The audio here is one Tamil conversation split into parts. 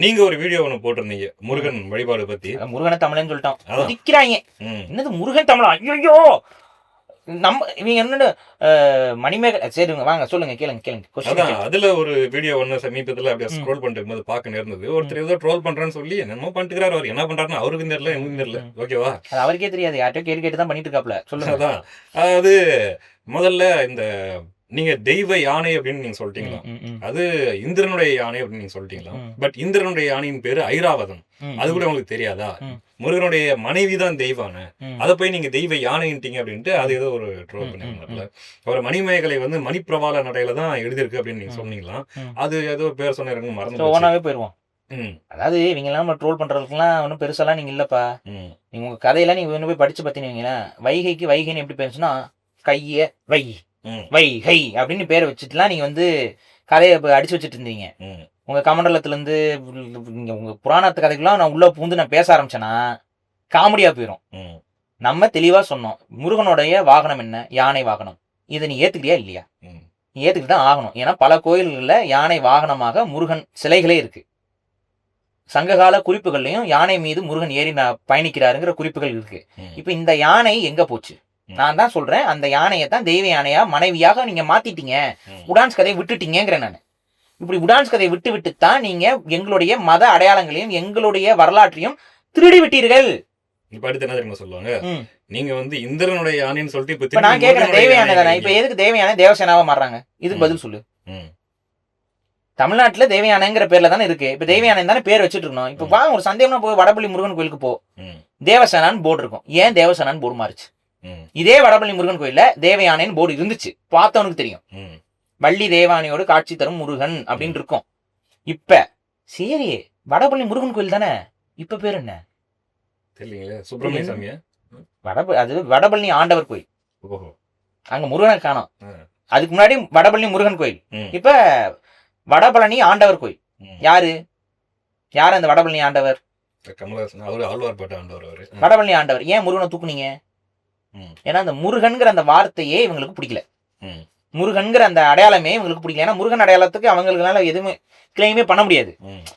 நீங்க ஒரு வீடியோ ஒண்ணு போட்டிருந்தீங்க முருகன் வழிபாடு பத்தி. முருகனை தமிழன்னு சொல்லிட்டோம், அதான். கொதிக்கிறாங்க. என்னது முருகன் தமிழா? ஐயோ, நம்ம இவங்க என்னன்னு மணிமேகலை. சரிங்க, வாங்க சொல்லுங்க, கேளுங்க. அதான் அதுல ஒரு வீடியோ ஒண்ணு சமீபத்துல அப்படியே ஸ்க்ரோல் பண்ணிட்டு இருக்கும்போது பார்க்க நேர்ந்தது. ஒருத்தர் ஏதோ ட்ரோல் பண்றேன்னு சொல்லி என்னமோ பண்ணிட்டுக்கிறாரு. அவர் என்ன பண்றாருன்னு அவருக்கும் தெரியல, எனக்கும் தெரியல. ஓகேவா? அது அவருக்கே தெரியாது, யார்கிட்டயோ கேட்டு கேட்டு தான் பண்ணிட்டு இருக்காப்ல. சொல்லுங்க. அதான் அதாவது முதல்ல இந்த நீங்க தெய்வ யானை அப்படின்னு நீங்க சொல்லிட்டீங்களா? அது இந்திரனுடைய யானை அப்படின்னு நீங்க சொல்லிட்டீங்களா? பட் இந்திரனுடைய யானையின் பேரு ஐராவதம். அது கூட உங்களுக்கு தெரியாதா? முருகனுடைய மனைவி தான் தெய்வான, அதை போய் நீங்க தெய்வ யானைன்ட்டீங்க அப்படின்ட்டு அது ஏதோ ஒரு ட்ரோல் பண்ணிருந்தாங்கல்ல. ஒரு மணிமேகலை வந்து மணிப்பிரவாள நடையில தான் எழுதியிருக்கு அப்படின்னு நீங்க சொன்னீங்களா? அது ஏதோ பேர் சொன்ன மறந்து ஒன்னாவே போயிருவோம். அதாவது இவங்க எல்லாம் நம்ம ட்ரோல் பண்றதுக்குலாம் ஒன்றும் பெருசாலாம் நீங்க இல்லப்பா. நீங்க உங்க கதையெல்லாம் நீங்க ஒன்று போய் படிச்சு பார்த்தீங்கன்னா, வைகைக்கு வைகைன்னு எப்படி பேருச்சுன்னா கைய வைகை அப்படின்னு பேரை வச்சுட்டுலாம் நீங்க வந்து கதையை அடிச்சு வச்சுட்டு இருந்தீங்க. உங்க கமண்டலத்துல இருந்து உங்க புராணத்து கதைக்கெல்லாம் நான் உள்ள பூந்து நான் பேச ஆரம்பிச்சேன்னா காமெடியா போயிடும். நம்ம தெளிவா சொன்னோம், முருகனுடைய வாகனம் என்ன? யானை வாகனம். இதை நீ ஏத்துக்கிறியா இல்லையா? நீ ஏத்துக்கிட்டு தான் ஆகணும். ஏன்னா பல கோயில்கள்ல யானை வாகனமாக முருகன் சிலைகளே இருக்கு. சங்ககால குறிப்புகள்லயும் யானை மீது முருகன் ஏறி பயணிக்கிறாருங்கிற குறிப்புகள் இருக்கு. இப்ப இந்த யானை எங்க போச்சு? நான் தான் சொல்றேன், அந்த யானையை தான் தெய்வ யானையா மனைவியாக நீங்க மாத்திட்டீங்க, உடான்ஸ் கதையை விட்டுட்டீங்கிறேன் நான். இப்படி உடான்ஸ் கதையை விட்டுத்தான் நீங்க எங்களுடைய மத அடையாளங்களையும் எங்களுடைய வரலாற்றையும் திருடி விட்டீர்கள். இப்ப அடுத்து என்ன தெரியுமா சொல்லுவாங்க, நீங்க வந்து இந்திரனுடைய யானைன்னு சொல்லிட்டு இப்ப நான் கேட்கிறேன், தெய்வ யானை தானே? இப்ப எதுக்கு தெய்வ யானை தேவசேனாவா மாறுறாங்க? இதுக்கு பதில் சொல்லு. தமிழ்நாட்டுல தெய்வ யானைங்கிற பேர்ல தானே இருக்கு. இப்ப தெய்வ யானை தானே பேர் வச்சுட்டு இருக்கணும். இப்ப வாங்க, ஒரு சந்தேகம்னா போய் வடபள்ளி முருகன் கோயிலுக்கு போ, தேவசேனான்னு போர்டு இருக்கும். ஏன் தேவசேனான்னு போர்டு மாறுச்சு? இதே வடபள்ளி முருகன் கோயில்ல தேவயானைன்னு போர்டு இருந்துச்சு, பார்த்தவனுக்கு தெரியும். வள்ளி தேவானையோடு காட்சி தரும் முருகன் அப்படின்னு இருக்கும். இப்ப சரி, வடபள்ளி முருகன் கோயில் தானே, இப்ப பேர் என்ன தெரியல? சுப்பிரமணிய சாமியா? அது வடபள்ளி ஆண்டவர் கோயில். அங்க முருகனை காணோம். அதுக்கு முன்னாடி வடபள்ளி முருகன் கோயில், இப்ப வடபழனி ஆண்டவர் கோயில். யாரு அந்த வடபழனி ஆண்டவர்? கமலஹாசன். அவரு ஆழ்வார்பேட்டை ஆண்டவர். வடபழனி ஆண்டவர். ஏன் முருகனை தூக்குனீங்க? ஏன்னா அந்த முருகன்கிற அந்த வார்த்தையே இவங்களுக்கு பிடிக்கல. முருகன்கிற அந்த அடையாளமே இவங்களுக்கு பிடிக்கல. ஏன்னா முருகன் அடையாளத்துக்கு அவங்களுக்குனால எதுவுமே கிளைமே பண்ண முடியாது.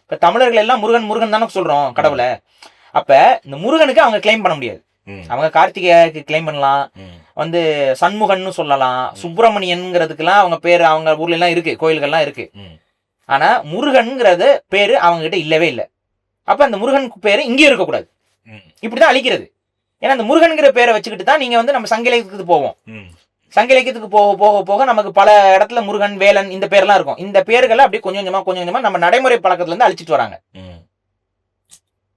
இப்ப தமிழர்கள் எல்லாம் முருகன் தானே சொல்றோம் கடவுளை. அப்ப இந்த முருகனுக்கு அவங்க கிளைம் பண்ண முடியாது. அவங்க கார்த்திகேயக்கு கிளைம் பண்ணலாம், வந்து சண்முகன்னு சொல்லலாம், சுப்பிரமணியன்ங்கிறதுக்கெல்லாம் அவங்க பேரு அவங்க ஊர்ல எல்லாம் இருக்கு, கோயில்கள்லாம் இருக்கு. ஆனா முருகன்ங்கிறது பேரு அவங்க கிட்ட இல்லவே இல்லை. அப்ப அந்த முருகன் பேரு இங்கேயும் இருக்கக்கூடாது. இப்படிதான் அழிக்கிறது. ஏன்னா அந்த முருகன்கிற பேரை வச்சுக்கிட்டு தான் நீங்க வந்து நம்ம சங்க இலக்கியத்துக்கு போவோம். சங்க இலக்கியத்துக்கு போக போக போக நமக்கு பல இடத்துல முருகன், வேலன் இந்த பேர்லாம் இருக்கும். இந்த பேர்களை அப்படியே கொஞ்சம் கொஞ்சமா நம்ம நடைமுறை பழக்கத்துல இருந்து அழிச்சிட்டு வராங்க.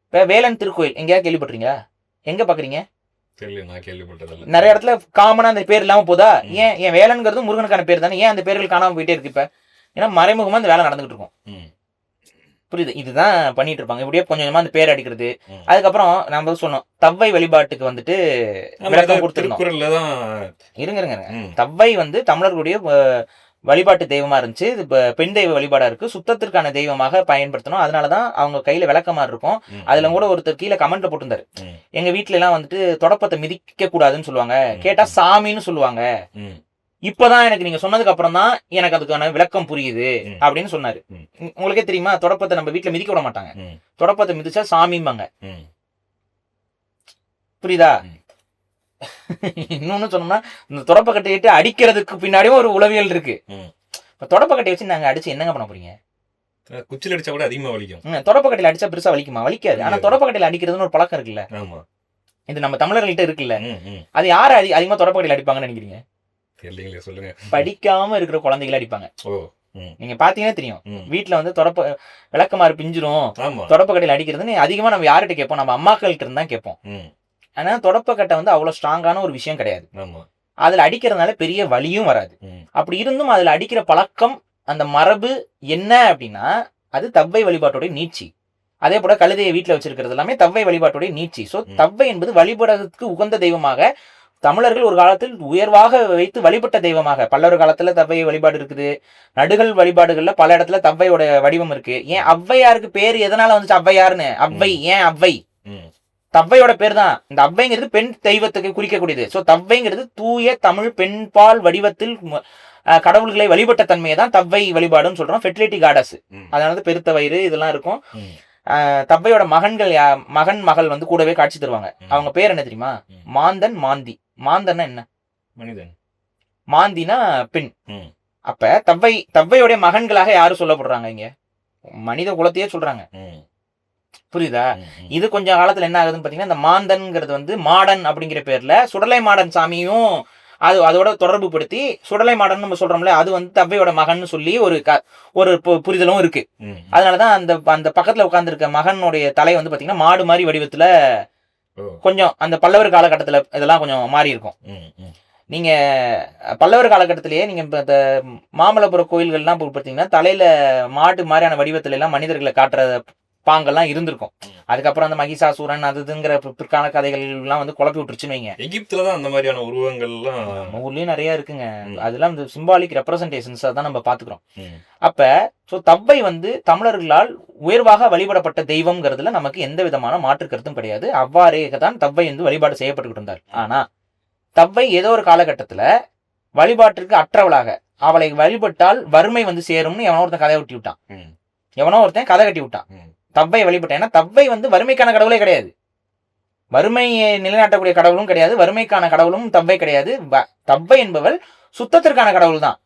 இப்ப வேலன் திருக்கோயில் எங்கேயாவது கேள்விப்பட்டிருக்கீங்களா? எங்க பாக்குறீங்க? நிறைய இடத்துல காமனா அந்த பேர் இல்லாம போதா? ஏன் வேலன்கிறது முருகனுக்கான பேர் தானே, ஏன் அந்த பேர்கள் காணாம போயிட்டே இருக்கு? இப்ப ஏன்னா மறைமுகமா அந்த வேலை நடந்துகிட்டு இருக்கும். புரியுது? இதுதான் பண்ணிட்டு இருப்பாங்க. இப்படியே கொஞ்சமா அந்த பேர் அடிக்கிறது. அதுக்கப்புறம் நம்ம சொன்னோம், தவ்வை வழிபாட்டுக்கு வந்துட்டு விளக்கம் கொடுத்துருந்தோம். இருங்க, தவ்வை வந்து தமிழர்களுடைய வழிபாட்டு தெய்வமா இருந்துச்சு. இது பெண் தெய்வ வழிபாடா இருக்கு, சுத்தத்திற்கான தெய்வமாக பயன்படுத்தணும். அதனாலதான் அவங்க கையில விளக்கமா இருக்கும். அதுல கூட ஒருத்தர் கீழே கமெண்ட்ல போட்டிருந்தாரு, எங்க வீட்டுல எல்லாம் வந்துட்டு தொடப்பத்தை மிதிக்க கூடாதுன்னு சொல்லுவாங்க, கேட்டா சாமின்னு சொல்லுவாங்க. இப்பதான் எனக்கு நீங்க சொன்னதுக்கு அப்புறம் தான் எனக்கு அதுக்கான விளக்கம் புரியுது அப்படின்னு சொன்னாரு. உங்களுக்கே தெரியுமா, தொடப்பத்தை நம்ம வீட்டுல மிதிக்க விட மாட்டாங்க, தொடப்பத்தை மிதிச்சா சாமிம்பாங்க. புரியுதா? இன்னொன்னு சொன்னோம்னா, இந்த தொடப்பக்கட்டையிட்டு அடிக்கிறதுக்கு பின்னாடியும் ஒரு உளவியல் இருக்கு. தொடப்பக்கட்டை வச்சு நாங்க அடிச்சு என்னங்க பண்ண போறீங்க? குச்சில அடிச்சா கூட அதிகமா வலிக்கும். தொடப்பக்கட்டையில அடிச்சா பெருசா வலிக்குமா? வலிக்காது. ஆனா தொடப்பக்கட்டையில அடிக்கிறதுன்னு ஒரு பழக்கம் இருக்குல்ல, இது நம்ம தமிழர்கள்ட்ட இருக்குல்ல. அது யாரு அதிகமா தொடப்பக்கட்டையில அடிப்பாங்கன்னு நினைக்கிறீங்க? சொல்லுங்க. படிக்காம இருக்கிற குழந்தைகளை அடிப்பாங்க. நீங்க பாத்தீங்கன்னா தெரியும், வீட்டுல வந்து விளக்கமாறு பிஞ்சிரும், தொடப்பக்கட்டையில அடிக்கிறதுன்னு அதிகமா நம்ம யார்கிட்ட கேட்போம்? நம்ம அம்மாக்கள்கிட்ட இருந்தா கேட்போம். ஆனா தொடப்பக்கட்டை வந்து அவ்வளவு ஸ்ட்ராங்கான ஒரு விஷயம் கிடையாது. அதுல அடிக்கிறதுனால பெரிய வலியும் வராது. அப்படி இருந்தும் அதுல அடிக்கிற பழக்கம், அந்த மரபு என்ன அப்படின்னா, அது தவ்வை வழிபாட்டோட நீட்சி. அதே போல கழுதையை வீட்டுல வச்சிருக்கிறது எல்லாமே தவ்வை வழிபாட்டோட நீட்சி. சோ தவ்வை என்பது வழிபடுறதுக்கு உகந்த தெய்வமாக தமிழர்கள் ஒரு காலத்தில் உயர்வாக வைத்து வழிபட்ட தெய்வமாக, பல்லவர் காலத்துல தவ்வை வழிபாடு இருக்குது. நடுகள் வழிபாடுகள்ல பல இடத்துல தவ்வையோட வடிவம் இருக்கு. ஏன் ஔவையாருக்கு பேரு எதனால வந்துச்சு ஔவையாருன்னு? அவ்வை, ஏன் அவ்வை? தவ்வையோட பேர் தான். இந்த அவ்வைங்கிறது பெண் தெய்வத்துக்கு குறிக்கக்கூடியது. சோ தவ்வைங்கிறது தூய தமிழ் பெண்பால் வடிவத்தில் கடவுள்களை வழிபட்ட தன்மையை தான் தவ்வை வழிபாடுன்னு சொல்றோம். ஃபெர்டிலிட்டி காடஸ், அதனால பெருத்த வயிறு இதெல்லாம் இருக்கும். தவ்வையோட மகன் மகள் வந்து கூடவே காட்சி தருவாங்க. அவங்க பேர் என்ன தெரியுமா? மாந்தன் மாந்தி. மாந்தன்னா என்ன? மனிதன். மாந்தினா பெண். அப்ப தவ்வையோட மகன்களாக யாரு சொல்லப்படுறாங்க? இங்க மனித குலத்தையே சொல்றாங்க. புரியுதா? இது கொஞ்ச காலத்துல என்ன ஆகுதுன்னு பாத்தீங்கன்னா, இந்த மாந்தன்ங்கிறது வந்து மாடன் அப்படிங்கிற பேர்ல சுடலை மாடன் சாமியும் அதோட தொடர்பு படுத்தி சுடலை மாடன் நம்ம சொல்றோம்ல, அது வந்து தவ்வையோட மகன் சொல்லி ஒரு புரிதலும் இருக்கு. அதனாலதான் அந்த பக்கத்துல உட்கார்ந்துருக்க மகனுடைய தலை வந்து பாத்தீங்கன்னா மாடு மாதிரி வடிவத்துல கொஞ்சம் அந்த பல்லவர் காலகட்டத்துல இதெல்லாம் கொஞ்சம் மாறி இருக்கும். நீங்க பல்லவர் காலகட்டத்திலேயே நீங்க இந்த மாமல்லபுரம் கோயில்கள்லாம் பார்த்தீங்கன்னா தலையில மாட்டு மாதிரியான வடிவத்துல எல்லாம் மனிதர்களை காட்டுற பாங்கெல்லாம் இருந்திருக்கும். அதுக்கப்புறம் அந்த மகிஷாசூரன் அதுங்கிற பிற்கால கதைகள் எல்லாம் வந்து குழப்பி விட்டுருச்சுன்னு வைங்க. எகிப்துலதான் அந்த மாதிரியான உருவங்கள்லாம் நம்ம ஊர்லயும் நிறைய இருக்குங்க. அதெல்லாம் இந்த சிம்பாலிக் ரெப்ரசன்டேஷன்ஸ் தான் நம்ம பாத்துக்கிறோம். அப்ப தவ்வை வந்து தமிழர்களால் உயர்வாக வழிபடப்பட்ட தெய்வம்ங்கிறதுல நமக்கு எந்த விதமான மாற்று கருத்தும் கிடையாது. அவ்வாறே தான் தவ்வை வந்து வழிபாடு செய்யப்பட்டு இருந்தார். ஆனா தவ்வை ஏதோ ஒரு காலகட்டத்துல வழிபாட்டிற்கு அற்றவளாக, அவளை வழிபட்டால் வறுமை வந்து சேரும்னு எவனோ ஒருத்தன் கதை கட்டி விட்டான். தவ்வை வழிபட்டேன். ஏன்னா தவ்வை வந்து வறுமைக்கான கடவுளே கிடையாது, வறுமையை நிலைநாட்டக்கூடிய கடவுளும் கிடையாது, வறுமைக்கான கடவுளும் தவ்வை கிடையாது. தவ்வை என்பவள் சுத்தத்திற்கான கடவுள் தான்.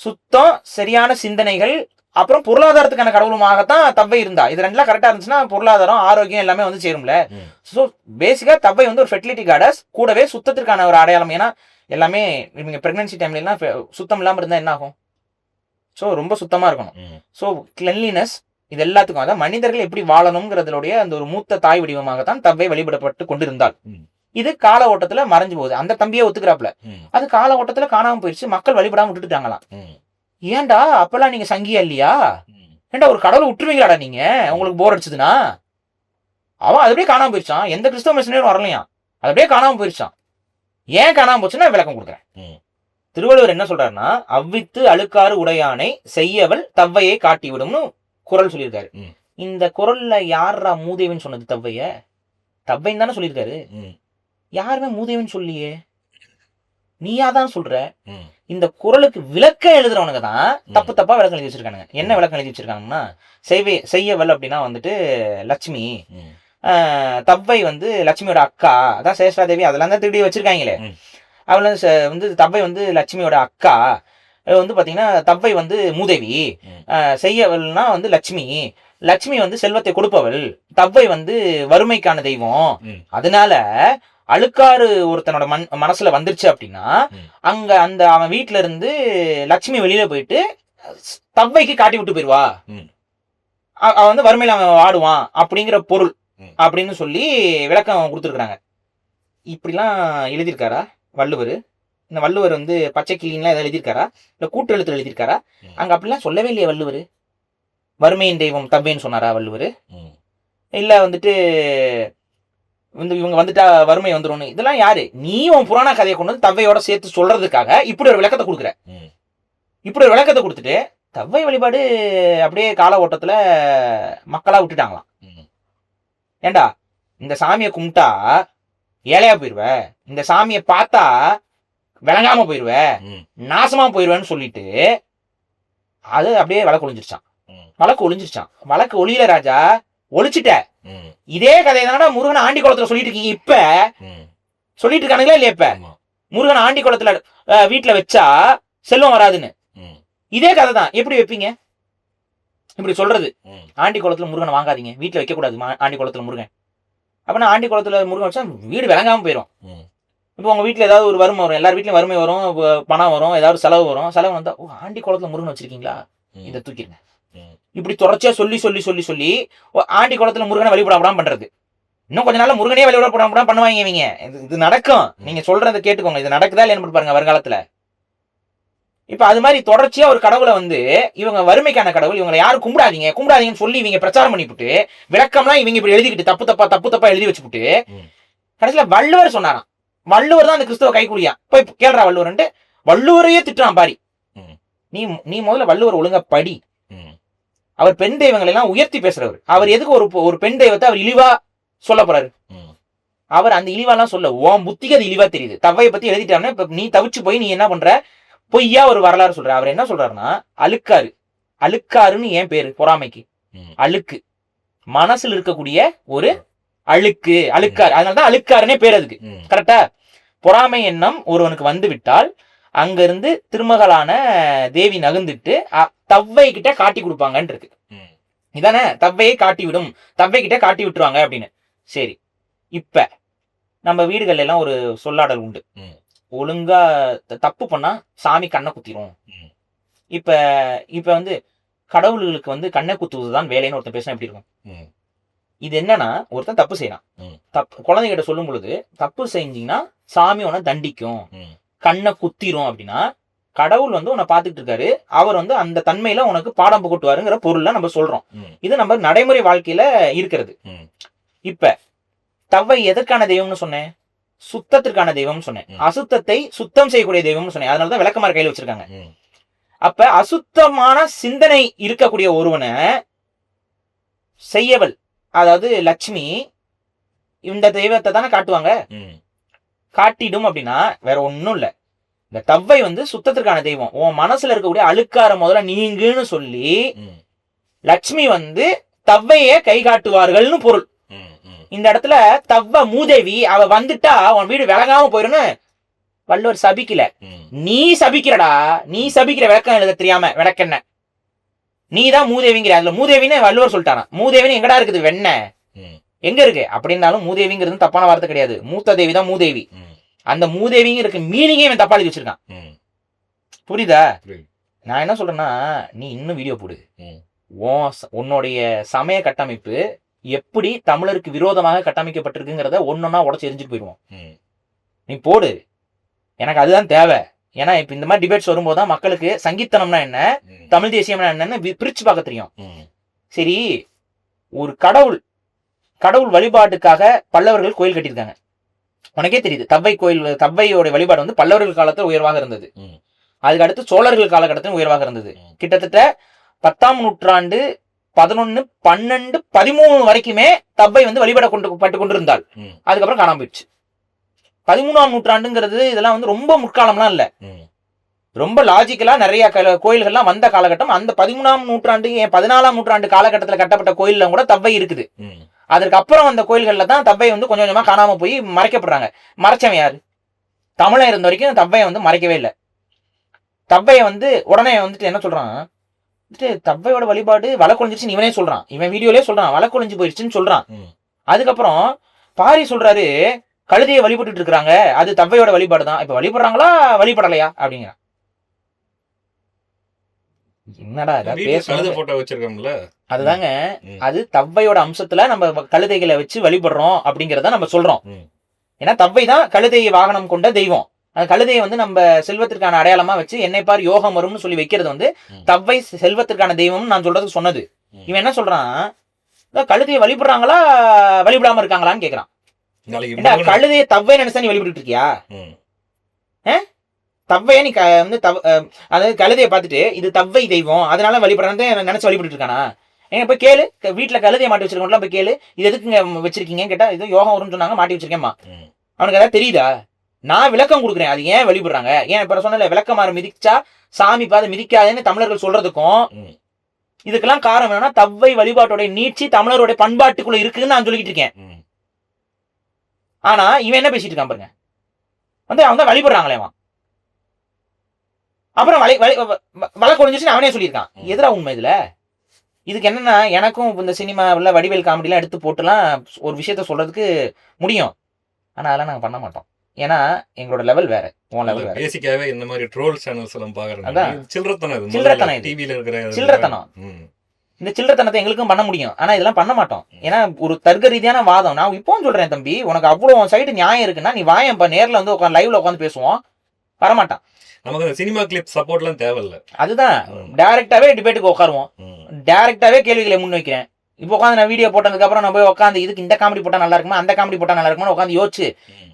சுத்தம், சரியான சிந்தனைகள், அப்புறம் பொருளாதாரத்துக்கான கடவுளுமாகத்தான் தவ்வை இருந்தா. இது ரெண்டுலாம் கரெக்டா இருந்துச்சுன்னா பொருளாதாரம், ஆரோக்கியம் எல்லாமே வந்து சேரும்ல. ஸோ பேசிக்கா தவ்வை வந்து ஒரு ஃபெர்டிலிட்டி காடஸ், கூடவே சுத்தத்திற்கான ஒரு அடையாளம். ஏன்னா எல்லாமே நீங்க பிரெக்னன்சி டைம்லாம் சுத்தம் இல்லாம இருந்தா என்ன ஆகும்? ஸோ ரொம்ப சுத்தமா இருக்கணும். ஸோ கிளென்லினஸ் இது எல்லாத்துக்கும், அதான் மனிதர்கள் எப்படி வாழணுங்கிறதுடைய அந்த ஒரு மூத்த தாய் வடிவமாகத்தான் தவ்வை வழிபடப்பட்டு கொண்டிருந்தாள். இது கால ஓட்டத்துல மறைஞ்சு போகுது. அந்த தம்பியை ஒத்துக்கிறாப்ல, அது கால ஓட்டத்துல காணாம போயிடுச்சு. மக்கள் வழிபடாம விட்டுட்டாங்களாம். ஏன்டா அப்பெல்லாம் நீங்க சங்கியா இல்லையா? ஏன்டா ஒரு கடவுளை விட்டுருவீங்களாடா நீங்க, உங்களுக்கு போர் அடிச்சதுன்னா? அவன் அது அப்படியே காணாம போயிடுச்சான். எந்த கிறிஸ்தவ மிஷனரும் வரலையா, அது அப்படியே காணாம போயிடுச்சான். ஏன் காணாம போச்சுன்னா விளக்கம் கொடுக்குறேன். திருவள்ளுவர் என்ன சொல்றாருன்னா, அவ்வித்து அழுக்காறு உடையானை செய்யவள் தவ்வையை காட்டிவிடும்னு குறள் சொல்லியிருக்காரு. இந்த குறள்ல யாரா மூதேவின்னு சொன்னது? தவ்வைன்னு தானே சொல்லியிருக்காரு. யாருமே மூதேவின்னு சொல்லியே, நீயாதான் சொல்ற. இந்த குறளுக்கு விளக்கம் எழுதுறவனுங்க தான் தப்பு தப்பா விளக்கம் எழுதி வச்சிருக்கானுங்க. என்ன விளக்கம் எழுதி வச்சிருக்காங்கன்னா, செய்யவள் அப்படின்னா வந்துட்டு லட்சுமி, தவ்வை வந்து லட்சுமியோட அக்கா, அதான் சேஷ்டா தேவி, அதெல்லாம் தான் திருடி வச்சிருக்காங்களே. அவள் வந்து தவ்வை வந்து லட்சுமியோட அக்கா வந்து பாத்தீங்கன்னா, தவ்வை வந்து மூதேவி, செய்யவள்னா வந்து லட்சுமி வந்து செல்வத்தை கொடுப்பவள், தவ்வை வந்து வறுமைக்கான தெய்வம். அதனால அழுக்காறு ஒருத்தனோட மனசுல வந்துருச்சு அப்படின்னா, அங்க அந்த அவன் வீட்டுல இருந்து லட்சுமி வெளியில போயிட்டு தவ்வைக்கு காட்டி விட்டு போயிடுவா, அவன் வந்து வறுமையில அவன் வாடுவான் அப்படிங்கிற பொருள் அப்படின்னு சொல்லி விளக்கம் கொடுத்துருக்காங்க. இப்படிலாம் எழுதியிருக்காரா வள்ளுவர்? இந்த வள்ளுவர் வந்து பச்சை கிளின்லாம் எதாவது எழுதியிருக்காரா, இல்ல கூட்டு எழுத்துல எழுதியிருக்காரா? அங்க அப்படிலாம் சொல்லவே இல்லையே வள்ளுவர். வறுமையின் தெய்வம் தவ்வைன்னு சொன்னாரா வள்ளுவர்? இல்ல வந்துட்டு இவங்க வந்துட்டா வறுமை வந்துடும், இதெல்லாம் யாரு? நீ உன் புராண கதையை கொண்டு வந்து தவ்வையோட சேர்த்து சொல்றதுக்காக இப்படி ஒரு விளக்கத்தை கொடுக்குற. இப்படி ஒரு விளக்கத்தை கொடுத்துட்டு தவ்வை வழிபாடு அப்படியே கால ஓட்டத்துல மக்களா விட்டுட்டாங்களாம். ஏண்டா இந்த சாமியை கும்பிட்டா ஏழையா போயிருவ, இந்த சாமியை பார்த்தா விளங்காம போயிருவ, நாசமா போயிருவேன்னு சொல்லிட்டு அது அப்படியே வழக்கு ஒளிஞ்சிருச்சான். வழக்கு ஒளியில ராஜா, ஒளிச்சுட்ட. இதே கதையை தானடா முருகனை ஆண்டி குளத்துல சொல்லிட்டு இருக்கீங்க. இப்ப சொல்லிட்டு இருக்கானுங்களா இல்லையா? இப்ப முருகனை ஆண்டி குளத்துல வீட்டுல வச்சா செல்வம் வராதுன்னு இதே கதை தான். எப்படி வைப்பீங்க? இப்படி சொல்றது, ஆண்டி குளத்துல முருகனை வாங்காதீங்க, வீட்டுல வைக்க கூடாது ஆண்டி குளத்துல முருகன். அப்படின்னா ஆண்டி குளத்துல முருகன் வச்சா வீடு விளங்காம போயிடும். இப்போ உங்க வீட்டுல ஏதாவது ஒரு வறுமை வரும், எல்லார் வீட்லயும் வறுமை வரும், பணம் வரும், ஏதாவது செலவு வரும். செலவு வந்தா, ஓ ஆண்டி குளத்துல முருகன் வச்சிருக்கீங்களா, இதை தூக்கிடுங்க. இப்படி தொடர்ச்சியா சொல்லி ஆண்டி குளத்துல முருகனை வழிபடாம பண்றது. இன்னும் கொஞ்ச நாள்ல முருகனே வழிபடாம பண்ணுவாங்க இவங்க. இது நடக்கும். நீங்க சொல்றதை கேட்டுக்கோங்க, இது நடக்குதா இல்லைன்னு பாருங்க வருங்காலத்துல. இப்ப அது மாதிரி தொடர்ச்சியா ஒரு கடவுளை வந்து இவங்க வறுமைக்கான கடவுள், இவங்களை யாரும் கும்பிடாதீங்கன்னு சொல்லி இவங்க பிரச்சாரம் பண்ணிவிட்டு விளக்கம்லாம் இவங்க இப்படி எழுதிக்கிட்டு தப்பு தப்பா எழுதி வச்சுக்கிட்டு கடைசியில வள்ளுவர் சொன்னாராம். வள்ளுவர் தான் அந்த கிறிஸ்தவ கைக்கூலியா போய் கேள்றா வள்ளுவர்ன்ட்டு வள்ளுவரையே திட்டுறான் பாரி. நீ முதல்ல வள்ளுவர் ஒழுங்கா படி. அவர் பெண் தெய்வங்களை எல்லாம் உயர்த்தி பேசுறவர். அவர் எதுக்கு ஒரு பெண் தெய்வத்தை அவர் இழிவா சொல்ல போறாரு? அவர் அந்த இழிவாலாம் சொல்ல, ஓம் புத்திக்கு அது இழிவா தெரியுது. தவ்வையை பத்தி எழுதிட்டாங்கன்னா இப்ப நீ தவிச்சு போய் நீ என்ன பண்ற, பொய்யா ஒரு வரலாறு சொல்றாரு. அவர் என்ன சொல்றாருன்னா, அழுக்காறு, அழுக்காருன்னு ஏன் பேரு பொறாமைக்கு? அழுக்கு, மனசுல இருக்கக்கூடிய ஒரு அழுக்கு, அழுக்காறு, அதனாலதான் அழுக்காருன்னே பேர் அதுக்கு. கரெக்டா? பொறாமை எண்ணம் ஒருவனுக்கு வந்து விட்டால் அங்கிருந்து திருமகளான தேவி நகர்ந்துட்டு தவ்வை கிட்ட காட்டி கொடுப்பாங்கன்னு இருக்கு. இதானே, தவ்வையை காட்டி விடும், தவ்வை கிட்ட காட்டி விட்டுருவாங்க அப்படின்னு. சரி, இப்ப நம்ம வீடுகள்ல எல்லாம் ஒரு சொல்லாடல் உண்டு, ஒழுங்கா தப்பு பண்ணா சாமி கண்ணை குத்திரும். இப்ப இப்ப வந்து கடவுள்களுக்கு வந்து கண்ணை குத்துவதுதான் வேலைன்னு ஒருத்தன் பேசினா எப்படி இருக்கும்? இது என்னன்னா, ஒருத்தன் தப்பு செய்யறான், குழந்தைகிட்ட சொல்லும் பொழுது தப்பு செஞ்சீங்கன்னா சாமி உன்னை தண்டிக்கும், கண்ணை குத்திரும் அப்படின்னா, கடவுள் வந்து உன்னை பார்த்துட்டு இருக்காரு, அவர் வந்து அந்த தன்மையில உனக்கு பாடம் புகட்டுவாருங்கிற பொருள்ல நம்ம சொல்றோம். இது நம்ம நடைமுறை வாழ்க்கையில இருக்கிறது. இப்ப தவ்வை எதற்கான தெய்வம்னு சொன்னேன்? சுத்தத்திற்கான தெய்வம்னு சொன்னேன். அசுத்தத்தை சுத்தம் செய்யக்கூடிய தெய்வம்னு சொன்னேன். அதனாலதான் விளக்கமாறு கையில வச்சிருக்காங்க. அப்ப அசுத்தமான சிந்தனை இருக்கக்கூடிய ஒருவனை செய்யவள், அதாவது லட்சுமி, இந்த தெய்வத்தை தானே காட்டுவாங்க. காட்டிடும் அப்படின்னா வேற ஒன்னும் இல்ல, இந்த தவ்வை வந்து சுத்தத்திற்கான தெய்வம். உன் மனசுல இருக்கக்கூடிய அழுக்கார முதல்ல நீங்குன்னு சொல்லி லட்சுமி வந்து தவ்வைய கை காட்டுவார்கள்னு பொருள். இந்த இடத்துல தவ்வ மூதேவி, அவ வந்துட்டா உன் வீடு விலகாம போயிருன்னு வள்ளுவர் சபிக்கல, நீ சபிக்கிறடா, நீ சபிக்கிற. விளக்கம் எழுத தெரியாம விளக்கென்ன, நீ தான் மூதேவிங்கிற. அதுல மூதேவின்னு வள்ளுவர் சொல்லிட்டானா, மூதேவின்னு எங்கடா இருக்குது, வெண்ண எங்க இருக்கு அப்படின்னாலும் மூதேவிங்கிறது தப்பான வார்த்தை கிடையாது, மூத்த தேவி தான் மூதேவி. அந்த மூதேவிங்க இருக்கு மீனிங்கே இவன் தப்பா எழுதி வச்சிருக்கான். புரியுதா? நான் என்ன சொல்றேன்னா, நீ இன்னும் வீடியோ போடு, உன்னுடைய சமய கட்டமைப்பு எப்படி தமிழருக்கு விரோதமாக கட்டமைக்கப்பட்டிருக்குங்கிறத ஒன்னொன்னா உடச்சு எரிஞ்சுட்டு போயிடுவோம். நீ போடு, எனக்கு அதுதான் தேவை. ஏன்னா இப்ப இந்த மாதிரி டிபேட்ஸ் வரும்போதுதான் மக்களுக்கு சங்கீத்தனம்னா என்ன, தமிழ் தேசியம்னா என்னன்னு பிரிச்சு பார்க்க தெரியும். சரி, ஒரு கடவுள் வழிபாட்டுக்காக பல்லவர்கள் கோயில் கட்டியிருக்காங்க, உனக்கே தெரியுது. தவ்வை கோயில், தவ்வையோட வழிபாடு வந்து பல்லவர்கள் காலத்துல உயர்வாக இருந்தது, அதுக்கு அடுத்து சோழர்கள் காலகட்டத்தில் உயர்வாக இருந்தது. கிட்டத்தட்ட 10ஆம் நூற்றாண்டு 11, 12, 13 வரைக்குமே தவ்வை வந்து வழிபட பட்டு கொண்டிருந்தாள். அதுக்கப்புறம் காணாம போயிடுச்சு. 13ஆம் நூற்றாண்டுங்கிறது இதெல்லாம் வந்து ரொம்ப முற்காலம்லாம் இல்ல, ரொம்ப லாஜிக்கலா நிறைய கோயில்கள்லாம் வந்த காலகட்டம். அந்த 13ஆம் நூற்றாண்டு, 14ஆம் நூற்றாண்டு காலகட்டத்தில் கட்டப்பட்ட கோயில்ல கூட தவ்வை இருக்குது. அதற்கு அப்புறம் அந்த கோயில்கள்ல தான் தவ்வை வந்து கொஞ்சம் கொஞ்சமா காணாம போய் மறைக்கப்படுறாங்க. மறைச்சவன் யாரு? தமிழன் இருந்த வரைக்கும் தவ்வையை வந்து மறைக்கவே இல்லை. தவ்வையை வந்து உடனே வந்துட்டு என்ன சொல்றான், தவ்வையோட வழிபாடு வலை கொழிஞ்சிருச்சுன்னு இவனே சொல்றான், இவன் வீடியோலயே சொல்றான், வலை கொழிஞ்சு போயிடுச்சுன்னு சொல்றான். அதுக்கப்புறம் பாரி சொல்றாரு, கழுதையை வழிபட்டு இருக்கிறாங்க, அது தவ்வையோட வழிபாடு தான். இப்ப வழிபடுறாங்களா வழிபடலையா அப்படிங்கிற, என்னடா போட்டோ வச்சிருக்கோம்ல, அதுதாங்க, அது தவ்வையோட அம்சத்துல நம்ம கழுதைகளை வச்சு வழிபடுறோம் அப்படிங்கறத நம்ம சொல்றோம். ஏன்னா தவ்வை தான் கழுதையை வாகனம் கொண்ட தெய்வம். அந்த கழுதையை வந்து நம்ம செல்வத்திற்கான அடையாளமா வச்சு என்னை பார் யோகம் வரும்னு சொல்லி வைக்கிறது வந்து தவ்வை செல்வத்திற்கான தெய்வம் நான் சொல்றது சொன்னது. இவன் என்ன சொல்றான், கழுதையை வழிபடுறாங்களா வழிபடாம இருக்காங்களான்னு கேக்குறான். கழுதையை தவ்வை நினைச்சா நீ வழிபட்டு இருக்கியா? தவ்வைய நீ வந்து அதாவது கழுதையை பார்த்துட்டு இது தவ்வை தெய்வம் அதனால வழிபடுறது நினைச்சு வழிபட்டு இருக்கானா? எங்க போய் கேளு, வீட்டுல கழுதையை மாட்டி வச்சிருக்கோம்ல, போய் கேளு, இது எதுக்குங்க வச்சிருக்கீங்க கேட்டா, இது யோகம் வரும்னு சொன்னாங்க, மாட்டி வச்சிருக்கேன்மா. அவனுக்கு ஏதாவது தெரியுதா? நான் விளக்கம் கொடுக்குறேன், அது ஏன் வழிபடுறாங்க. ஏன் இப்ப சொன்ன விளக்கமாறு மிதிச்சா சாமி பாதை மிதிக்காதுன்னு தமிழர்கள் சொல்றதுக்கும் இதுக்கெல்லாம் காரணம் என்னன்னா, தவ்வை வழிபாட்டோட நீட்சி தமிழருடைய பண்பாட்டுக்குள்ள இருக்குன்னு நான் சொல்லிட்டு இருக்கேன். ஆனா இவன் என்ன பேசிட்டு இருக்கான் பாருங்க, வந்து அவங்க வழிபடுறாங்களேவா, அப்புறம் வலை கொழிஞ்சிச்சுன்னு அவனே சொல்லியிருக்கான். எதிரா உண்மை இதுல? இதுக்கு என்னன்னா, எனக்கும் இந்த சினிமாவில் வடிவேல் காமெடிலாம் எடுத்து போட்டுலாம் ஒரு விஷயத்த சொல்றதுக்கு முடியும், ஆனா அதெல்லாம் நாங்க பண்ண மாட்டோம். ஏன்னா எங்களோட லெவல் வேற, உன் லெவல் வேற. பேசிக்காவே இந்த மாதிரி ட்ரோல் சேனல்ஸ் எல்லாம் பாக்குறோம், சில்லறத்தனம் டிவில இருக்கிற சில்லறத்தனம். இந்த சில்லறத்தனத்தை எங்களுக்கும் பண்ண முடியும், ஆனா இதெல்லாம் பண்ண மாட்டோம். ஏன்னா ஒரு தர்க்க ரீதியான வாதம். நான் இப்போ சொல்றேன் தம்பி, உனக்கு அவ்வளவு சைடு நியாயம் இருக்குன்னா நீ வாயப்ப நேர்ல வந்து உட்காந்து லைவ்ல உட்காந்து பேசுவோம், வரமாட்டான். நமக்கு அந்த சினிமா கிளிப் சப்போர்ட்லாம் தேவையில்ல. அதுதான் டைரக்டாவே டிபேட்டுக்கு உட்காருவோம், டைரக்டாவே கேள்விகளை முன் வைக்கிறேன். இப்போ உட்காந்து நான் வீடியோ போட்டதுக்கு அப்புறம் நான் போய் உட்காந்து இதுக்கு இந்த காமெடி போட்டா நல்லா இருக்குமா, அந்த காமெடி போட்டா நல்லா இருக்குமா உட்காந்து யோசிச்சு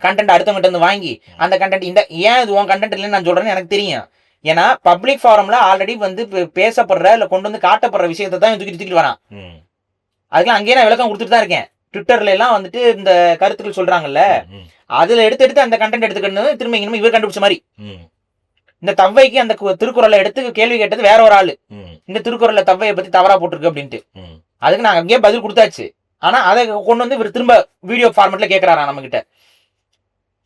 கண்டென்ட் அடுத்தவங்கிட்ட இருந்து வாங்கி அந்த கண்டென்ட் இந்த ஏன் இது உன் கண்டென்ட் இல்லைன்னு நான் சொல்றேன்னு எனக்கு தெரியும். ஏன்னா பப்ளிக் ஃபாரம்ல ஆல்ரெடி வந்து பேசப்படுற இல்ல கொண்டு வந்து காட்டப்படுற விஷயத்தை தான் தூக்கிட்டு வரான். அதுக்கெல்லாம் அங்கேயே நான் விளக்கம் கொடுத்துட்டு தான் இருக்கேன். ட்விட்டர்ல எல்லாம் வந்துட்டு இந்த கருத்துக்கள் சொல்றாங்கல்ல, அதுல எடுத்து அந்த கண்டென்ட் எடுத்துக்கணும் திரும்ப இனிமே இவர் கண்டுபிடிச்ச மாதிரி இந்த தவ்வைக்கு அந்த திருக்குறளை எடுத்து கேள்வி கேட்டது வேற ஒரு ஆளு. இந்த திருக்குறள்ல தவ்வையை பத்தி தவறா போட்டிருக்கு அப்படின்ட்டு. அதுக்கு நாங்க அங்கேயே பதில் கொடுத்தாச்சு. ஆனா அதை கொண்டு வந்து இவர் திரும்ப வீடியோ ஃபார்மேட்ல கேட்கறாரா நம்ம கிட்ட.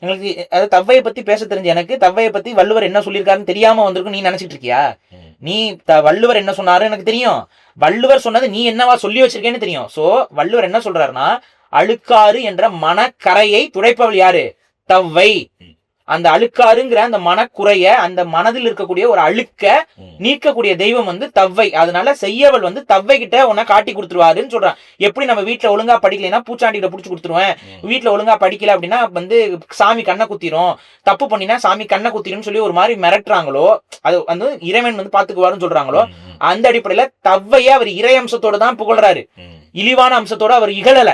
எங்களுக்கு அது தவ்வையை பத்தி பேச தெரிஞ்ச எனக்கு தவ்வையை பத்தி வள்ளுவர் என்ன சொல்லியிருக்காருன்னு தெரியாம வந்திருக்கும் நீ நினைச்சிட்டு இருக்கியா? நீ வள்ளுவர் என்ன சொன்னாரு எனக்கு தெரியும். வள்ளுவர் சொன்னது நீ என்னவா சொல்லி வச்சிருக்கேன்னு தெரியும். சோ வள்ளுவர் என்ன சொல்றாருன்னா, அழுக்காறு என்ற மனக்கரையை துடைப்பவள் யாரு? தவ்வை. அந்த அழுக்காருங்கிற அந்த மனக்குறைய, அந்த மனதில் இருக்கக்கூடிய ஒரு அழுக்க நீக்கக்கூடிய தெய்வம் வந்து தவ்வை. அதனால செய்யவள் வந்து தவ்வை கிட்ட உன்னை காட்டி கொடுத்துருவாருன்னு சொல்றான். எப்படி நம்ம வீட்டுல ஒழுங்கா படிக்கலைன்னா பூச்சாண்டிகிட்ட புடிச்சு கொடுத்துருவேன், வீட்டுல ஒழுங்கா படிக்கல அப்படின்னா வந்து சாமி கண்ணை குத்திரும், தப்பு பண்ணினா சாமி கண்ணை குத்திரும் சொல்லி ஒரு மாதிரி மிரட்டுறாங்களோ, அது வந்து இறைவன் வந்து பாத்துக்குவாருன்னு சொல்றாங்களோ, அந்த அடிப்படையில தவ்வைய அவர் இறை அம்சத்தோட தான் புகழ்றாரு, இழிவான அம்சத்தோட அவர் இகழல.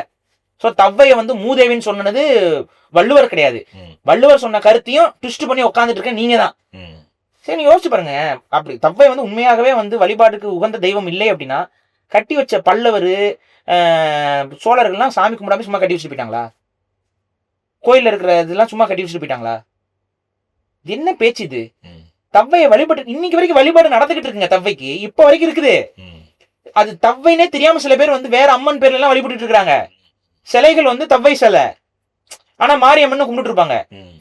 சோ தவ்வைய வந்து மூதேவின்னு சொன்னது வள்ளுவர் கிடையாது. வள்ளுவர் சொன்ன கருத்தையும் ட்விஸ்ட் பண்ணி உட்காந்துட்டு இருக்க நீங்க தான். சரி யோசிச்சு பாருங்க. அப்படி தவ்வை வந்து உண்மையாகவே வந்து வழிபாட்டுக்கு உகந்த தெய்வம் இல்லை அப்படின்னா, கட்டி வச்ச பல்லவர் சோழர்கள்லாம் சாமி கும்பிடாம சும்மா கட்டி வச்சுட்டு போயிட்டாங்களா? கோயில்ல இருக்கிற இதெல்லாம் சும்மா கட்டி வச்சுட்டு போயிட்டாங்களா? என்ன பேச்சு இது? தவ்வையை வழிபாட்டு இன்னைக்கு வரைக்கும் வழிபாடு நடந்துகிட்டு இருக்குங்க. தவ்வைக்கு இப்ப வரைக்கும் இருக்குது. அது தவ்வைனே தெரியாம சில பேர் வந்து வேற அம்மன் பேர்ல எல்லாம் வழிபட்டு இருக்காங்க. சிலைகள் வந்து தவ்வை சிலை, ஆனா மாரியம்மன் கும்பிட்டு இருப்பாங்க.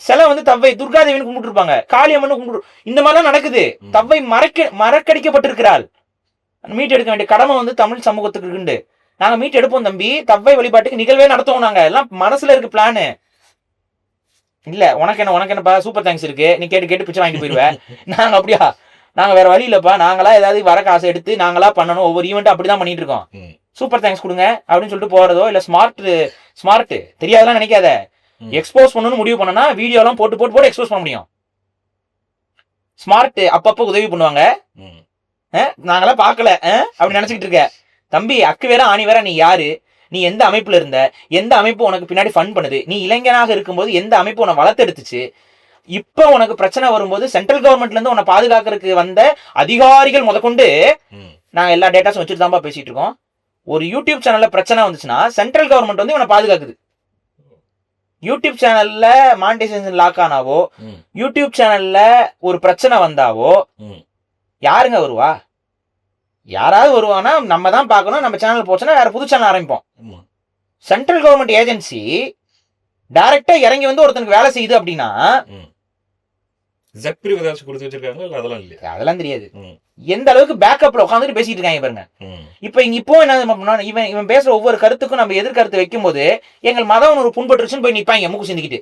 சிலை வந்து தவ்வை துர்காதேவின்னு கும்பிட்டு இருப்பாங்க, காளியம்மன் கும்பிட்டு. இந்த மாதிரிலாம் நடக்குது. தவ்வை மறக்கடிக்கப்பட்டிருக்கிறாள். மீட் எடுக்க வேண்டிய கடமை வந்து தமிழ் சமூகத்துக்கு இருக்குண்டு. நாங்க மீட் எடுப்போம் தம்பி. தவ்வை வழிபாட்டுக்கு நிகழ்வே நடத்துவோம். நாங்க எல்லாம் மனசுல இருக்கு பிளானு. இல்ல உனக்கு என்னப்பா சூப்பர் தேங்க்ஸ் இருக்கு, நீ கேட்டு கேட்டு பிச்சை வாங்கிட்டு போயிருவேன். நாங்க அப்படியா? நாங்க வேற வழி இல்லப்பா. நாங்களா ஏதாவது வர காசை எடுத்து நாங்களா பண்ணணும். ஒவ்வொரு ஈவெண்ட் அப்படிதான் பண்ணிட்டு இருக்கோம். சூப்பர் தேங்க்ஸ் கொடுங்க அப்படின்னு சொல்லிட்டு போறதோ இல்ல ஸ்மார்ட் தெரியாதெல்லாம் நினைக்காத. எக்ஸ்போஸ் பண்ணணும்னு முடிவு பண்ணனா வீடியோ எல்லாம் போட்டு எக்ஸ்போஸ் பண்ண முடியும். ஸ்மார்ட் அப்பப்போ உதவி பண்ணுவாங்க. நாங்களாம் பார்க்கல அப்படி நினைச்சுக்கிட்டு இருக்க தம்பி. அக்கு வேற ஆணி வேற. நீ யாரு? நீ எந்த அமைப்புல இருந்த? எந்த அமைப்பு உனக்கு பின்னாடி ஃபண்ட் பண்ணுது? நீ இளைஞனாக இருக்கும்போது எந்த அமைப்பு உன்னை வளர்த்தெடுத்துச்சு? இப்ப உனக்கு பிரச்சனை வரும்போது சென்ட்ரல் கவர்மெண்ட்ல இருந்து உன்னை பாதுகாக்கிறதுக்கு வந்த அதிகாரிகள் முதற்கொண்டு நாங்க எல்லா டேட்டாஸும் வச்சுட்டு தான்ப்பா பேசிட்டு இருக்கோம். ஒரு யூடியூப் சேனல்ல பிரச்சனை வந்துச்சுன்னா சென்ட்ரல் கவர்மெண்ட் வந்து இவனை பாதுகாக்குது. யூடியூப் சேனல்ல மானிட்டைசேஷன் லாக் ஆனாவோ, யூடியூப் சேனல்ல ஒரு பிரச்சனை வந்தாவோ யாருங்க வருவா? யாராவது வருவானா நம்ம தான் பார்க்கணும். நம்ம சேனல் போச்சுன்னா வேற புது சேனல் ஆரம்பிப்போம். சென்ட்ரல் கவர்மெண்ட் ஏஜென்சி டைரக்டா இறங்கி வந்து ஒருத்தனுக்கு வேலை செய்யுது அப்படின்னா அதெல்லாம் தெரியாது. எந்த அளவுக்கு பேக்கப்ல உட்காந்துட்டு பேசிட்டு இருக்காங்க பாருங்க. இப்ப இப்போ என்ன இவன் பேசுற ஒவ்வொரு கருத்துக்கும் நம்ம எதிர்கருத்து வைக்கும் போது எங்கள் மதம் ஒரு புண்பட்டுருச்சுன்னு போய் நிப்பாங்க மூக்கு சிந்திக்கிட்டு.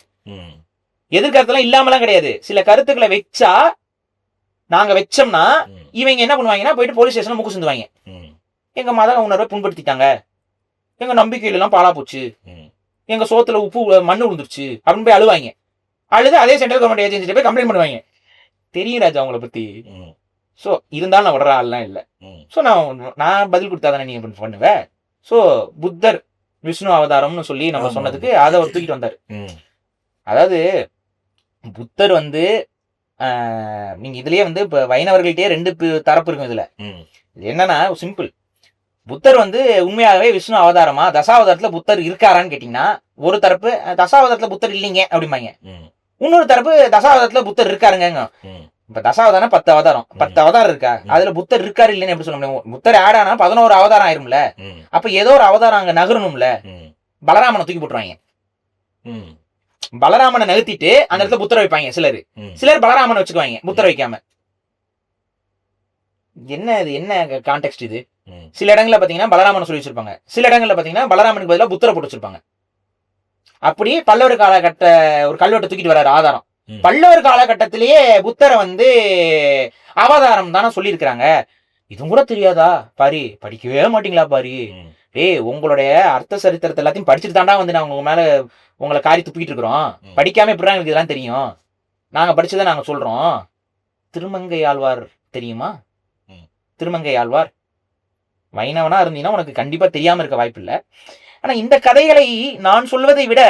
எதிர்கருத்தெல்லாம் இல்லாமலாம் கிடையாது. சில கருத்துக்களை வச்சா நாங்க வச்சோம்னா இவங்க என்ன பண்ணுவாங்கன்னா போயிட்டு போலீஸ் ஸ்டேஷன்ல மூக்கு சிந்துவாங்க. எங்க மத உணர்வை புண்படுத்திட்டாங்க, எங்க நம்பிக்கையில எல்லாம் பாலா போச்சு, எங்க சோத்துல உப்பு மண்ணு விழுந்துருச்சு அப்படின்னு போய் அழுவாங்க. அழுது அதே சென்ட்ரல் கவர்மெண்ட் ஏஜென்சிட்ட போய் கம்ப்ளைண்ட் பண்ணுவாங்க. தெரியும் ராஜா அவங்கள பத்தி. ஸோ இருந்தாலும் நான் விடுற ஆள்லாம் இல்லை. ஸோ நான் பதில் கொடுத்தா தானே நீ பண்ணுவேன். ஸோ புத்தர் விஷ்ணு அவதாரம்னு சொல்லி நம்ம சொன்னதுக்கு அதை அவர் தூக்கிட்டு வந்தார். அதாவது புத்தர் வந்து நீங்க இதுலயே வந்து இப்ப வைணவர்கள்ட்டே ரெண்டு தரப்பு இருக்கும். இதுல இது என்னன்னா சிம்பிள். புத்தர் வந்து உண்மையாகவே விஷ்ணு அவதாரமா தசாவதாரத்துல புத்தர் இருக்காரான்னு கேட்டீங்கன்னா ஒரு தரப்பு தசாவதாரத்துல புத்தர் இல்லைங்க அப்படிம்பாங்க. இன்னொரு தரப்பு தசாவதாரத்துல புத்தர் இருக்காருங்க. இப்ப தசாவதாரம் 10 அவதாரம், 10 அவதாரம் இருக்கா? அதுல புத்தர் இருக்காரு இல்லைன்னு எப்படி சொல்ல முடியும்? புத்தர் ஆட் ஆனா 11 அவதாரம் ஆயிரும்ல. அப்ப ஏதோ ஒரு அவதாரம் அங்க நகரணும்ல. பலராமனை தூக்கி போட்டுருவாங்க. பலராமனை நிறுத்திட்டு அந்த இடத்துல புத்தரை வைப்பாங்க. சிலர் பலராமனை வச்சுக்குவாங்க, புத்தரை வைக்காம. என்ன இது? என்ன கான்டெக்ஸ்ட் இது? சில இடங்கள்ல பாத்தீங்கன்னா பலராமனை சொல்லி வச்சிருப்பாங்க, சில இடங்கள்ல பாத்தீங்கன்னா பலராமனுக்கு பதிலாக புத்தரை போட்டு வச்சிருப்பாங்க. அப்படி பல்லவர் காலகட்ட ஒரு கல்வெட்டை தூக்கிட்டு வர்றாரு ஆதாரம். பல்லவர் காலகட்டத்திலேயே புத்தரை வந்து அவதாரம் தானே சொல்லியிருக்கிறாங்க. இதுவும் கூட தெரியாதா பாரி? படிக்கவே மாட்டீங்களா பாரி? உங்களுடைய அர்த்த சரித்திரத்தை எல்லாத்தையும் படிச்சுட்டு தாண்டா வந்து நான் உங்க மேல உங்களை காரி துப்பிக்கிட்டு இருக்கிறோம். படிக்காம எப்படிதான் எனக்கு இதெல்லாம் தெரியும்? நாங்க படிச்சதை நாங்க சொல்றோம். திருமங்கை ஆழ்வார் தெரியுமா? திருமங்கை ஆழ்வார் வைணவனா இருந்தீங்கன்னா உனக்கு கண்டிப்பா தெரியாம இருக்க வாய்ப்பு இல்லை. ஆனா இந்த கதைகளை நான் சொல்வதை விட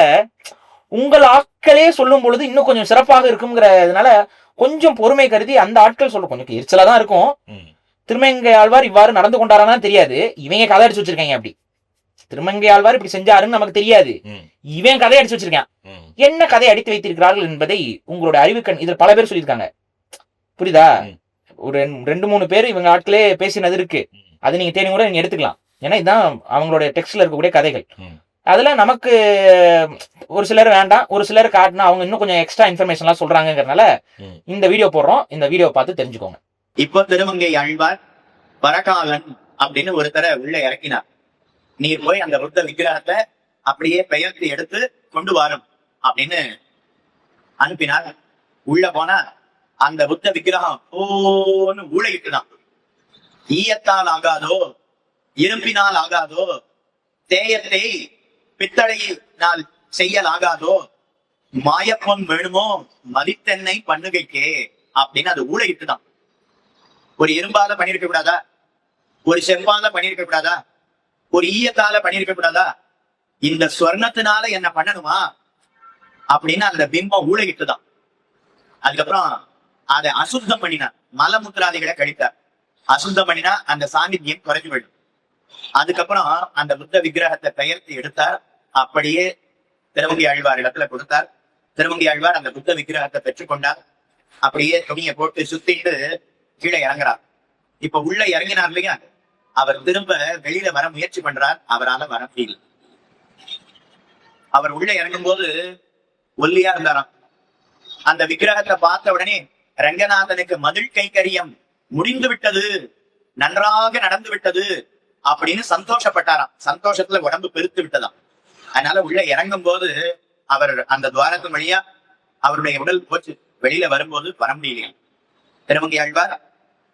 உங்கள் ஆட்களே சொல்லும் பொழுது இன்னும் கொஞ்சம் சிறப்பாக இருக்குங்கிறதுனால கொஞ்சம் பொறுமை கருதி அந்த ஆட்கள் சொல்ல கொஞ்சம் எரிச்சலா தான் இருக்கும். திருமங்கை ஆழ்வார் இவ்வாறு நடந்து கொண்டாரானா தெரியாது, இவங்க கதை அடிச்சு வச்சிருக்காங்க. அப்படி திருமங்கை ஆழ்வார் இப்படி செஞ்சாருன்னு நமக்கு தெரியாது, இவன் கதை அடிச்சு வச்சிருக்கான். என்ன கதை அடித்து வைத்திருக்கிறார்கள் என்பதை உங்களோட அறிவுக்கண் இதில் பல பேர் சொல்லியிருக்காங்க. புரியுதா? ஒரு 2-3 பேர் இவங்க ஆட்களே பேசினது இருக்கு. அது நீங்க தேடி கூட நீங்க எடுத்துக்கலாம். ஏன்னா இதுதான் அவங்களுடைய டெக்ஸ்ட்ல இருக்கக்கூடிய கதைகள். அதுல நமக்கு ஒரு சிலர் வேண்டாம், ஒரு சிலர் காட்டினா அவங்க இன்னும் கொஞ்சம் எக்ஸ்ட்ரா இன்ஃபர்மேஷன்லாம் சொல்றாங்கிறதுனால இந்த வீடியோ போடுறோம். இந்த வீடியோ பார்த்து தெரிஞ்சுக்கோங்க. இப்போ திருமங்கை ஆழ்வார் பரகாலன் அப்படின்னு ஒருத்தரை உள்ள இறக்கினார். நீர் போய் அந்த புத்த விக்கிரகத்தை அப்படியே பெயர்த்து எடுத்து கொண்டு வரும் அப்படின்னு அனுப்பினார். உள்ள போனா அந்த புத்த விக்கிரகம் ஓன்னு ஊழையிட்டுதான். ஈயத்தால் ஆகாதோ, இரும்பினால் ஆகாதோ, தேயத்தை பித்தளையினால் செய்யல் ஆகாதோ, மாயப்பொன் வேணுமோ மதித்தென்னை பண்ணுகைக்கே அப்படின்னு அது ஊழையிட்டுதான். ஒரு இரும்பால பண்ணிருக்க கூடாதா? ஒரு செவ்வால பண்ணிருக்க கூடாதா? ஒரு ஈயத்தால பண்ணிருக்க கூடாதா? இந்த ஸ்வர்ணத்தினால என்ன பண்ணணுமா அப்படின்னு அந்த பிம்பம் ஊழையிட்டுதான். அதுக்கப்புறம் அதை அசுத்தம் பண்ணினார். மலமுத்திராதிகளை கழித்தார். அசுத்தம் பண்ணினா அந்த சாநித்தியம் குறைஞ்சு போயிடும். அதுக்கப்புறம் அந்த புத்த விக்கிரகத்தை பெயர்த்து எடுத்தார். அப்படியே திருமங்கை ஆழ்வார் இடத்துல கொடுத்தார். திருமங்கை ஆழ்வார் அந்த புத்த விக்கிரகத்தை பெற்றுக்கொண்டார். அப்படியே துணியை போட்டு சுத்திட்டு கீழே இறங்குறார். இப்ப உள்ள இறங்கினார் இல்லையா, அவர் திரும்ப வெளியில வர முயற்சி பண்றார். அவரால் வர முடியல. அவர் உள்ள இறங்கும் போது ஒல்லியா இருந்தாராம். அந்த விக்கிரகத்தை பார்த்த உடனே ரங்கநாதனுக்கு மதில் கைங்கரியம் முடிந்து விட்டது, நன்றாக நடந்து விட்டது அப்படின்னு சந்தோஷப்பட்டாராம். சந்தோஷத்துல உடம்பு பெருத்து விட்டதாம். அதனால உள்ள இறங்கும் போது அவர் அந்த துவாரத்து வழியா அவருடைய உடல் போச்சு. வெளியில வரும்போது வர முடியலையா. திருமங்கை ஆழ்வார்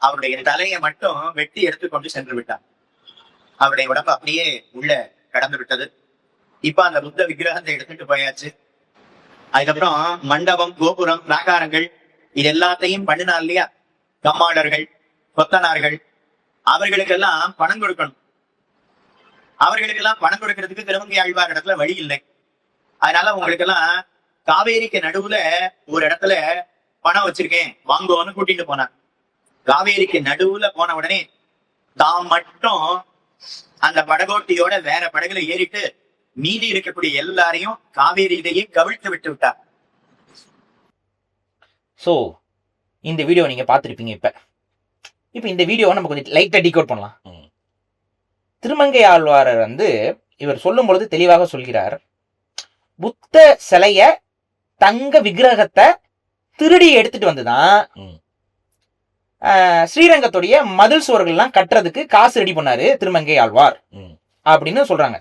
அவருடைய தலையை மட்டும் வெட்டி எடுத்துக்கொண்டு சென்று விட்டார். அவருடைய உடம்பு அப்படியே உள்ள கடந்து விட்டது. இப்ப அந்த புத்த விக்கிரகத்தை எடுத்துட்டு போயாச்சு. அதுக்கப்புறம் மண்டபம், கோபுரம், பிராகாரங்கள் இது எல்லாத்தையும் பண்ணினார் இல்லையா. கம்மாளர்கள், கொத்தனார்கள், அவர்களுக்கெல்லாம் பணம் கொடுக்கணும். அவர்களுக்கெல்லாம் பணம் கொடுக்கறதுக்கு திருமங்கை ஆழ்வார் இடத்துல வழி இல்லை. அதனால உங்களுக்கு எல்லாம் காவேரிக்கு நடுவுல ஒரு இடத்துல பணம் வச்சிருக்கேன் வாங்குவோன்னு கூட்டிட்டு போனார். காவேரிக்கு நடுவுல போன உடனே தாம் மட்டும் அந்த படகோட்டியோட வேற படகுல ஏறிட்டு மீதி இருக்கக்கூடிய எல்லாரையும் காவேரியிலேயே கவிழ்த்து விட்டு விட்டார். சோ இந்த வீடியோ நீங்க பார்த்திருப்பீங்க. இப்ப இந்த வீடியோவை நம்ம கொஞ்சம் லைட்டா டிகோட் பண்ணலாம். திருமங்கை ஆழ்வாரர் இவர் சொல்லும் பொழுது தெளிவாக சொல்கிறார், புத்த சிலைய தங்க விக்கிரகத்தை திருடி எடுத்துட்டு வந்துதான் ஸ்ரீரங்கத்துடைய மதில் சுவர்கள்லாம் கட்டுறதுக்கு காசு ரெடி பண்ணாரு திருமங்கை ஆழ்வார் அப்படின்னு சொல்றாங்க.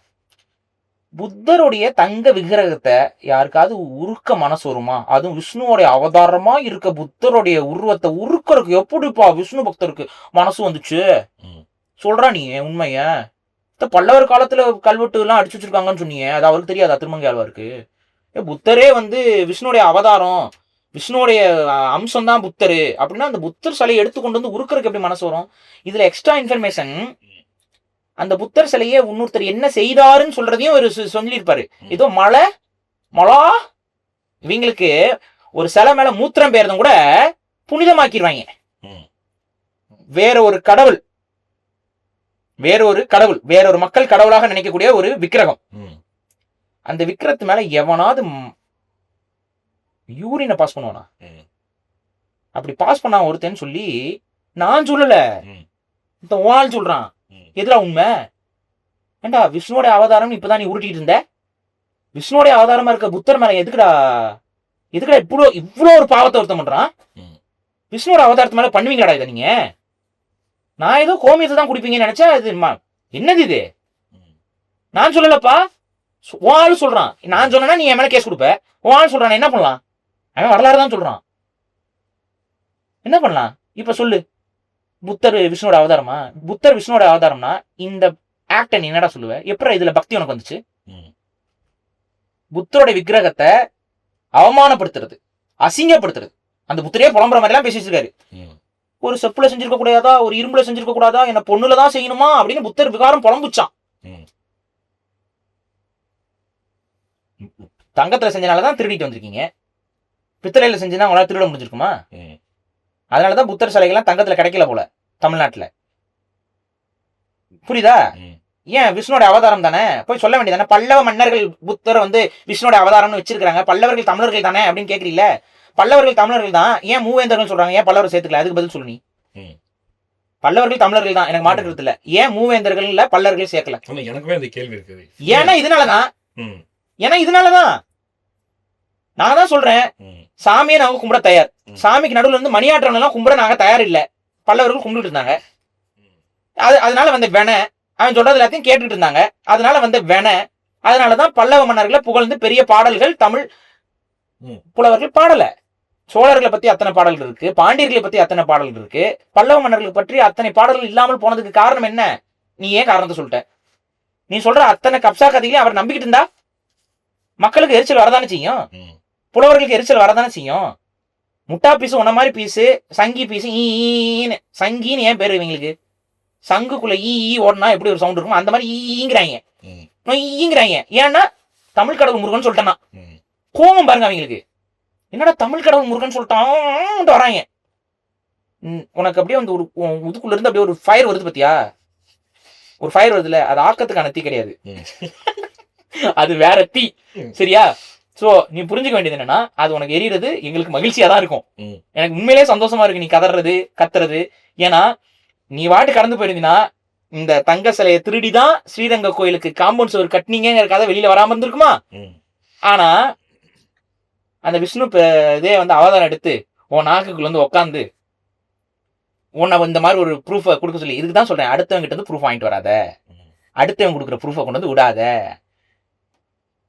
புத்தருடைய தங்க விக்கிரகத்தை யாருக்காவது உருக்க மனசு வருமா? அதுவும் விஷ்ணுவோடைய அவதாரமா இருக்க புத்தருடைய உருவத்தை உருக்கிறதுக்கு எப்படிப்பா விஷ்ணு பக்தருக்கு மனசு வந்துச்சு? சொல்றா நீ உண்மைய? பல்லவர் காலத்துல கல்வெட்டு எல்லாம் அடிச்சு வச்சிருக்காங்கன்னு சொன்னீங்க, அது அவருக்கு தெரியாதா திருமங்கை ஆழ்வாருக்கு? புத்தரே விஷ்ணுடைய அவதாரம், விஷ்ணுடைய அம்சம் தான் புத்தரு அப்படின்னா அந்த புத்தர் சிலையை எடுத்துக்கொண்டு வந்து உருக்கிறதுக்கு எப்படி மனசு வரும்? இதுல எக்ஸ்ட்ரா இன்ஃபர்மேஷன், அந்த புத்தர் சிலையை இன்னொருத்தர் என்ன செய்தாருன்னு சொல்றதையும் ஒரு சொல்லியிருப்பாரு. ஏதோ மலா இவங்களுக்கு ஒரு சிலை மேல மூத்திரம் பெயர்தும் கூட புனிதமாக்கிடுவாங்க. வேற ஒரு கடவுள், வேற ஒரு மக்கள் கடவுளாக நினைக்கக்கூடிய ஒரு விக்கிரகம். அந்த விக்கிரத்து மேல எவனாவது யூரினை பாஸ் பண்ணுவானா? அப்படி பாஸ் பண்ணா ஒருத்தன்னு சொல்லி நான் சொல்லல, ஓனால் சொல்றான். எதுல உண்மை? ஏண்டா விஷ்ணுவோட அவதாரம் இப்பதான் நீ உருட்டிட்டு இருந்த? விஷ்ணுவோட அவதாரமா இருக்க புத்தர் மேல எதுக்குடா இவ்வளவு ஒரு பாவத்தை ஒருத்தம் பண்றான்? விஷ்ணுவோட அவதாரத்து மேல பண்ணுவீங்களாடா இதை நீங்க? நான் ஏதோ கோமியத்தை தான் குடிப்பீங்கன்னு நினைச்சா இது என்னது இது? நான் சொல்லலப்பா, ஓனாலும் சொல்றான். நான் சொன்னா நீ என் மேல கேஸ் கொடுப்ப. ஓனாலும் சொல்றான், என்ன பண்ணலாம்? அவன் வரலாறு தான் சொல்றான், என்ன பண்ணலாம்? இப்ப சொல்லு, புத்தர் விஷ்ணுவோட அவதாரமா? புத்தர் விஷ்ணுவோட அவதாரம்னா இந்த ஆக்ட நீ என்னடா சொல்லுவ? எப்பறம் இதுல பக்தி உனக்கு வந்துச்சு? புத்தரோட விக்கிரகத்தை அவமானப்படுத்துறது, அசிங்கப்படுத்துறது, அந்த புத்தரே புலம்புற மாதிரி எல்லாம் பேசி வச்சிருக்காரு. ஒரு செப்புல செஞ்சிருக்க கூடாதா, ஒரு இரும்புல செஞ்சிருக்க கூடாதா, என்ன பொண்ணுலதான் செய்யணுமா அப்படின்னு புத்தர் விகாரம் புலம்புச்சான். தங்கத்துல செஞ்சனாலதான் திருடிட்டு வந்திருக்கீங்க. பித்தளையில செஞ்சுதான் உங்களால திருட முடிஞ்சிருக்குமா? அதனாலதான் புத்தர் சிலைகள்லாம் தங்கத்துல கிடைக்கல போல தமிழ்நாட்டுல. புரியுதா? ஏன் விஷ்ணுவோட அவதாரம் தானே, போய் சொல்ல வேண்டியதானே. பல்லவ மன்னர்கள் புத்தரை விஷ்ணுவோட அவதாரம்னு வச்சிருக்காங்க, பல்லவர்கள் தமிழர்கள் தானே அப்படின்னு கேக்குறீங்களே. பல்லவர்கள் தமிழர்கள் தான், ஏன் மூவேந்தர்கள் சொல்றாங்க, ஏன் பல்லவர் சேர்த்துக்கல? அதுக்கு பதில் சொல்லு நீ. பல்லவர்கள் தமிழர்கள் தான், எனக்கு மாற்றுக்கிறது இல்ல, ஏன் மூவேந்தர்கள் இல்ல பல்லவர்கள் சேர்க்கல? எனக்குமே அந்த கேள்வி இருக்குது. ஏன்னா இதனாலதான் நான் தான் சொல்றேன், சாமியை நாங்க கும்பிட தயார், சாமிக்கு நடுவில் இருந்து மணியாற்றவன் எல்லாம் கும்பிட நாங்க தயார் இல்ல, பல்லவர்கள் கும்பிட்டு இருந்தாங்க. அதனால வந்த வென, அவன் சொல்றது எல்லாத்தையும் கேட்டுட்டு இருந்தாங்க, அதனால வந்த வென, அதனாலதான் பல்லவ மன்னர்களை புகழ்ந்து பெரிய பாடல்கள் தமிழ் புலவர்கள் பாடல. சோழர்களை பத்தி அத்தனை பாடல்கள் இருக்கு, பாண்டியர்களை பத்தி அத்தனை பாடல்கள் இருக்கு, பல்லவ மன்னர்களை பற்றி அத்தனை பாடல்கள் இல்லாமல் போனதுக்கு காரணம் என்ன? நீ ஏன் காரணத்தை சொல்லிட்ட? நீ சொல்ற அத்தனை கப்சா கதைகளையும் அவர் நம்பிக்கிட்டு இருந்தா மக்களுக்கு எரிச்சல் வரதானே செய்யும், புலவர்களுக்கு எரிச்சல் வரதானே செய்யும். முட்டா பீஸு உன்ன மாதிரி பீஸு, சங்கி பீஸு, ஈன்னு சங்கின்னு ஏன் பேரு இவங்களுக்கு? சங்குக்குள்ள ஈ ஓடனா எப்படி ஒரு சவுண்ட் இருக்கும், அந்த மாதிரி ஈங்கிறாங்க. ஏன்னா தமிழ் கடவுள் முருகன் சொல்லிட்டேன்னா கோபம் பாருங்க அவங்களுக்கு. என்னடா தமிழ் கடவுள் முருகன் சொல்லிட்டான் வராங்க. உனக்கு அப்படியே வந்து ஒரு இதுக்குள்ள இருந்து அப்படியே ஒரு ஃபயர் வருது பத்தியா, ஒரு ஃபயர் வருதுல, அது ஆக்கத்துக்கான தீ கிடையாது, அது வேற தீ. சரியா? சோ நீ புரிஞ்சுக்க வேண்டியது என்னன்னா, அது உனக்கு எரியறது எங்களுக்கு மகிழ்ச்சியா தான் இருக்கும். எனக்கு உண்மையிலேயே சந்தோஷமா இருக்கு நீ கதறது கத்துறது. ஏன்னா நீ வாட்டு கடந்து போயிருந்தீங்கன்னா இந்த தங்க சிலையை திருடிதான் ஸ்ரீரங்க கோயிலுக்கு காம்பவுண்ட் சுவர் கட்டினீங்கிற கதை வெளியில வராம இருந்திருக்குமா? ஆனா அந்த விஷ்ணு இதே வந்து அவதாரம் எடுத்து உன் நாக்குக்குள்ள வந்து உட்காந்து உன்னை இந்த மாதிரி ஒரு ப்ரூஃப கொடுக்க சொல்லி, இதுக்கு தான் சொல்றேன், அடுத்தவங்க கிட்ட இருந்து ப்ரூஃப் வாங்கிட்டு வராத, அடுத்தவங்க கொடுக்குற ப்ரூஃபை கொண்டு வந்து விடாத.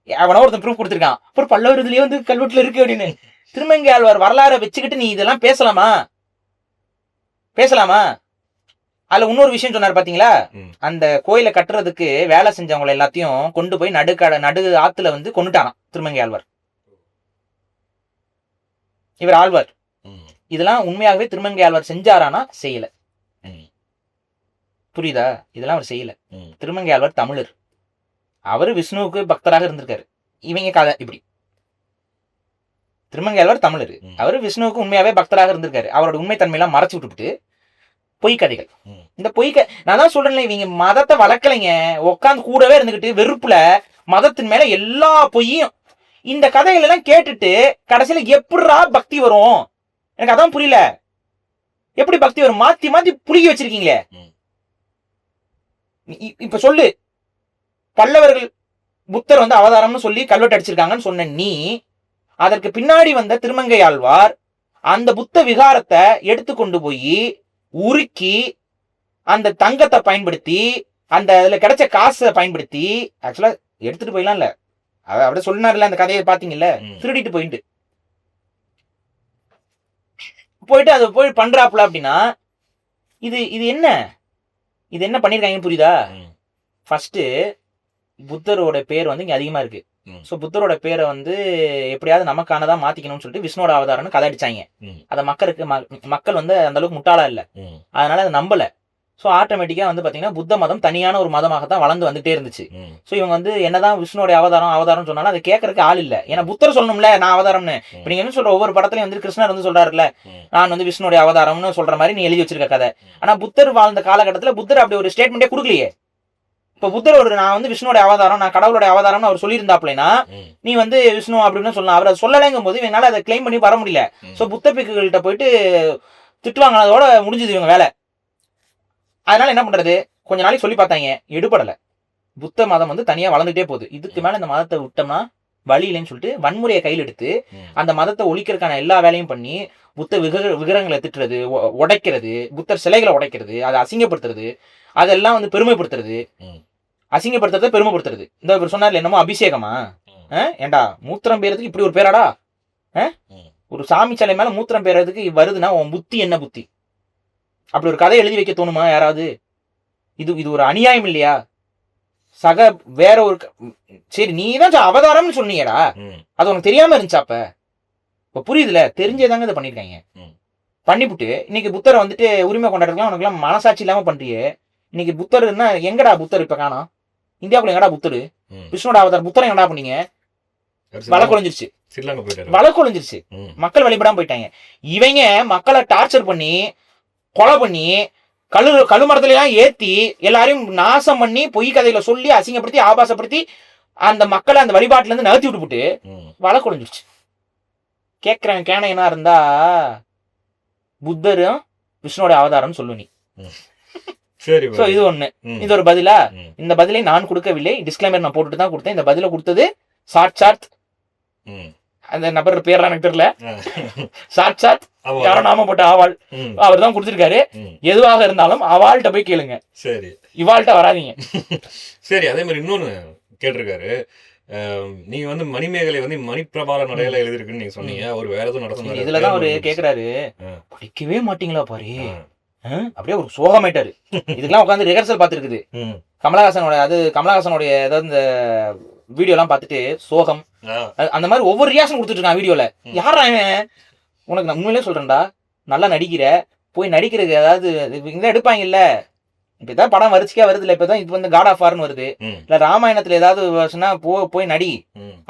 அவனா ஒருத்தன் ப்ரூஃப் கொடுத்துருக்கான், அப்புறம் பல்லவர் இதுலயே வந்து கல்வெட்டுல இருக்கு அப்படின்னு திருமங்கை ஆழ்வார் வரலாறை வச்சுக்கிட்டு நீ இதெல்லாம் பேசலாமா? அதுல இன்னொரு விஷயம் சொன்னார் பாத்தீங்களா, அந்த கோயிலை கட்டுறதுக்கு வேலை செஞ்சவங்களை எல்லாத்தையும் கொண்டு போய் நடு ஆத்துல வந்து கொண்டுட்டாராம் திருமங்கை ஆழ்வார். இவர் ஆழ்வார். இதெல்லாம் உண்மையாகவே திருமங்கை ஆழ்வார் செஞ்சாரானா? செய்யல. புரியுதா? இதெல்லாம் அவர் செய்யல. திருமங்கை ஆழ்வார் தமிழர், அவரு விஷ்ணுவுக்கு பக்தராக இருந்திருக்காரு. இவங்க கதை இப்படி. திருமங்கை ஆழ்வார் தமிழர், அவரு விஷ்ணுவுக்கு உண்மையாவே பக்தராக இருந்திருக்காரு. அவரோட உண்மைத்தன்மையெல்லாம் மறைச்சு விட்டுவிட்டு பொய் கதைகள். இந்த நான் தான் சொல்றேன், இவங்க மதத்தை வளர்க்கலைங்க, உட்காந்து கூடவே இருந்துகிட்டு வெறுப்புல மதத்தின் மேல எல்லா பொய்யும். இந்த கதைகள் எல்லாம் கேட்டுட்டு கடைசியில எப்படிரா பக்தி வரும்? எனக்கு அதான் புரியல. எப்படி பக்தி வரும்? மாத்தி மாத்தி புளிகி வச்சிருக்கீங்களே. இப்ப சொல்லு, பல்லவர்கள் புத்தர் வந்து அவதாரம்னு சொல்லி கல்வெட்டு அடிச்சிருக்காங்கன்னு சொன்ன நீ, அதற்கு பின்னாடி வந்த திருமங்கை ஆழ்வார் அந்த புத்த விகாரத்தை எடுத்து கொண்டு போய் உருக்கி அந்த தங்கத்தை பயன்படுத்தி அந்த அதுல கிடைச்ச காசை பயன்படுத்தி, ஆக்சுவலா எடுத்துட்டு போயிடலாம் இல்ல, அப்படியே சொன்னார்ல அந்த கதையை பாத்தீங்கல்ல, திருடிட்டு போயிட்டு அது போய் பண்றாப்புல அப்படின்னா இது என்ன பண்ணிருக்காங்கன்னு புரியுதா? ஃபர்ஸ்ட் புத்தரோட பேர் வந்து இங்க அதிகமா இருக்கு. சோ புத்தரோட பேரை வந்து எப்படியாவது நமக்கானதா மாத்திக்கணும்னு சொல்லிட்டு விஷ்ணுவோட அவதாரம்னு கதை அடிச்சாங்க. அத மக்கள் வந்து அந்த அளவுக்கு முட்டாளா இல்ல, அதனால அதை நம்பல. ஸோ ஆட்டோமேட்டிக்கா வந்து பாத்தீங்கன்னா புத்த மதம் தனியான ஒரு மதமாகத்தான் வளர்ந்து வந்துட்டே இருந்துச்சு. ஸோ இவங்க வந்து என்னதான் விஷ்ணுவோட அவதாரம் சொன்னாலும் அதை கேட்கறதுக்கு ஆள் இல்ல. ஏன்னா புத்தர் சொல்லணும்ல நான் அவதாரம்னு. இப்ப நீங்க என்ன சொல்ற, ஒவ்வொரு படத்துலயும் வந்து கிருஷ்ணர் வந்து சொல்றாருல நான் வந்து விஷ்ணுவோட அவதாரம்னு சொல்ற மாதிரி நீ எழுதி வச்சிருக்க கதை. ஆனா புத்தர் வாழ்ந்த காலகட்டத்துல புத்தர் அப்படி ஒரு ஸ்டேட்மெண்டே கொடுக்கலையே. இப்ப புத்தர் நான் வந்து விஷ்ணுவோட அவதாரம், நான் கடவுளோட அவதாரம்னு அவர் சொல்லியிருந்தாப்லனா நீ வந்து விஷ்ணு அப்படின்னு சொல்லலாம். அவர் அதை சொல்லலைங்கும் போது இவனால அதை கிளைம் பண்ணி வர முடியல. சோ புத்த பிக்குகள்கிட்ட போயிட்டு திட்டுவாங்க, அதோட முடிஞ்சது இவங்க வேலை. அதனால என்ன பண்றது, கொஞ்ச நாளைக்கு சொல்லி பார்த்தாங்க, எடுபடல. புத்த மதம் வந்து தனியா வளர்ந்துட்டே போகுது. இதுக்கு மேல இந்த மதத்தை விட்டோம்னா வழி இல்லைன்னு சொல்லிட்டு வன்முறையை கையில் எடுத்து அந்த மதத்தை ஒழிக்கிறதுக்கான எல்லா வேலையும் பண்ணி புத்த விக்கிரகங்களை திட்டுறது, உடைக்கிறது, புத்தர் சிலைகளை உடைக்கிறது, அதை அசிங்கப்படுத்துறது, அதெல்லாம் வந்து பெருமைப்படுத்துறது, அசிங்கப்படுத்துறத பெருமைப்படுத்துறது. இந்த இவர் சொன்னார்ல என்னமோ அபிஷேகமா, ஏண்டா மூத்திரம் பெயறதுக்கு இப்படி ஒரு பேராடா? ஒரு சாமி சிலை மேல மூத்திரம் பெயறதுக்கு வருதுன்னா உன் புத்தி என்ன புத்தி? அப்படி ஒரு கதை எழுதி வைக்க தோணுமா யாராவது? இது ஒரு அநியாயம் இல்லையா? வேற ஒரு சரி நீ தான் அவதாரம்னு சொன்னீங்கடா, அது உனக்கு தெரியாம இருந்துச்சா? இப்ப புரியுதுல, தெரிஞ்சேதாங்க இதை பண்ணிருக்காங்க. பண்ணிவிட்டு இன்னைக்கு புத்தரை வந்துட்டு உரிமை கொண்டாடுறதுலாம் உனக்கு எல்லாம் மனசாட்சி இல்லாம பண்றியே. இன்னைக்கு புத்தர்னா எங்கடா புத்தர் இப்ப காணோம்? இந்தியாவுக்குள்ள எங்கடா புத்தர்? விஷ்ணுவோட அவதாரம் புத்தரை எங்கடா பண்ணீங்க? வழக்கொழிஞ்சிருச்சு, வழக்கொழிஞ்சிருச்சு, மக்கள் வழிபடாம போயிட்டாங்க. இவங்க மக்களை டார்ச்சர் பண்ணி கொலை பண்ணி கழுமரத்துல எல்லாம் ஏத்தி எல்லாரையும் நாசம் பண்ணி பொய் கதையில சொல்லி அசிங்கப்படுத்தி ஆபாசப்படுத்தி அந்த மக்களை அந்த வழிபாட்டுல இருந்து நகர்த்தி விட்டு வழக்கொழிஞ்சிருச்சு. கேட்கிறவன் கேனையனா இருந்தா புத்தரும் விஷ்ணுவோட அவதாரம்னு சொல்லு நீ. சரி சோ இது ஒண்ணு. இது ஒரு பதிலா? இந்த பதிலை நான் கொடுக்கவில்லை, டிஸ்க்ளைமர் நான் போட்டுட்டு தான் கொடுத்தேன். இந்த பதில கொடுத்தது சாட்சாத், அந்த நபர் பேர்லாம் எனக்கு தெரியல, சாட்சாத் யாரோ நாம போட்ட ஆவாள், அவர் தான் கொடுத்திருக்காரு. எதுவாக இருந்தாலும் அவாள்கிட்ட போய் கேளுங்க, சரி, இவாள்கிட்ட வராதீங்க. சரி, அதே மாதிரி இன்னொன்னு கேட்டிருக்காரு, நீங்க வந்து மணிமேகலை வந்து மணிப்பிரபால நடையில எழுதிருக்குன்னு நீங்க சொன்னீங்க. ஒரு வேற எதுவும் நடத்துனாரு. இதுலதான் அவரு கேக்குறாரு, படிக்கவே மாட்டீங்களா பாரு, அப்படியே ஒரு சோகமாயிட்டாரு. இதுக்கெல்லாம் உட்காந்து ரிஹர்சல் பார்த்துருக்குது கமலஹாசனோட. அது கமலஹாசனுடைய ஏதாவது இந்த வீடியோ எல்லாம் பார்த்துட்டு சோகம் அந்த மாதிரி ஒவ்வொரு ரியாக்ஷன் கொடுத்துட்டு இருக்கான் வீடியோல. யாரா இவன்? உனக்கு நான் உண்மையிலே சொல்றேன்டா, நல்லா நடிக்கிற, போய் நடிக்கிறதுக்கு ஏதாவது இங்க எடுப்பாங்க இல்ல, இப்ப ஏதாவது படம் வரிசையா வருது இல்ல, இப்பதான் இது வந்து காட் ஆஃப் வார்னு வருது இல்ல, ராமாயணத்துல ஏதாவது வருஷம்னா போய் நடி,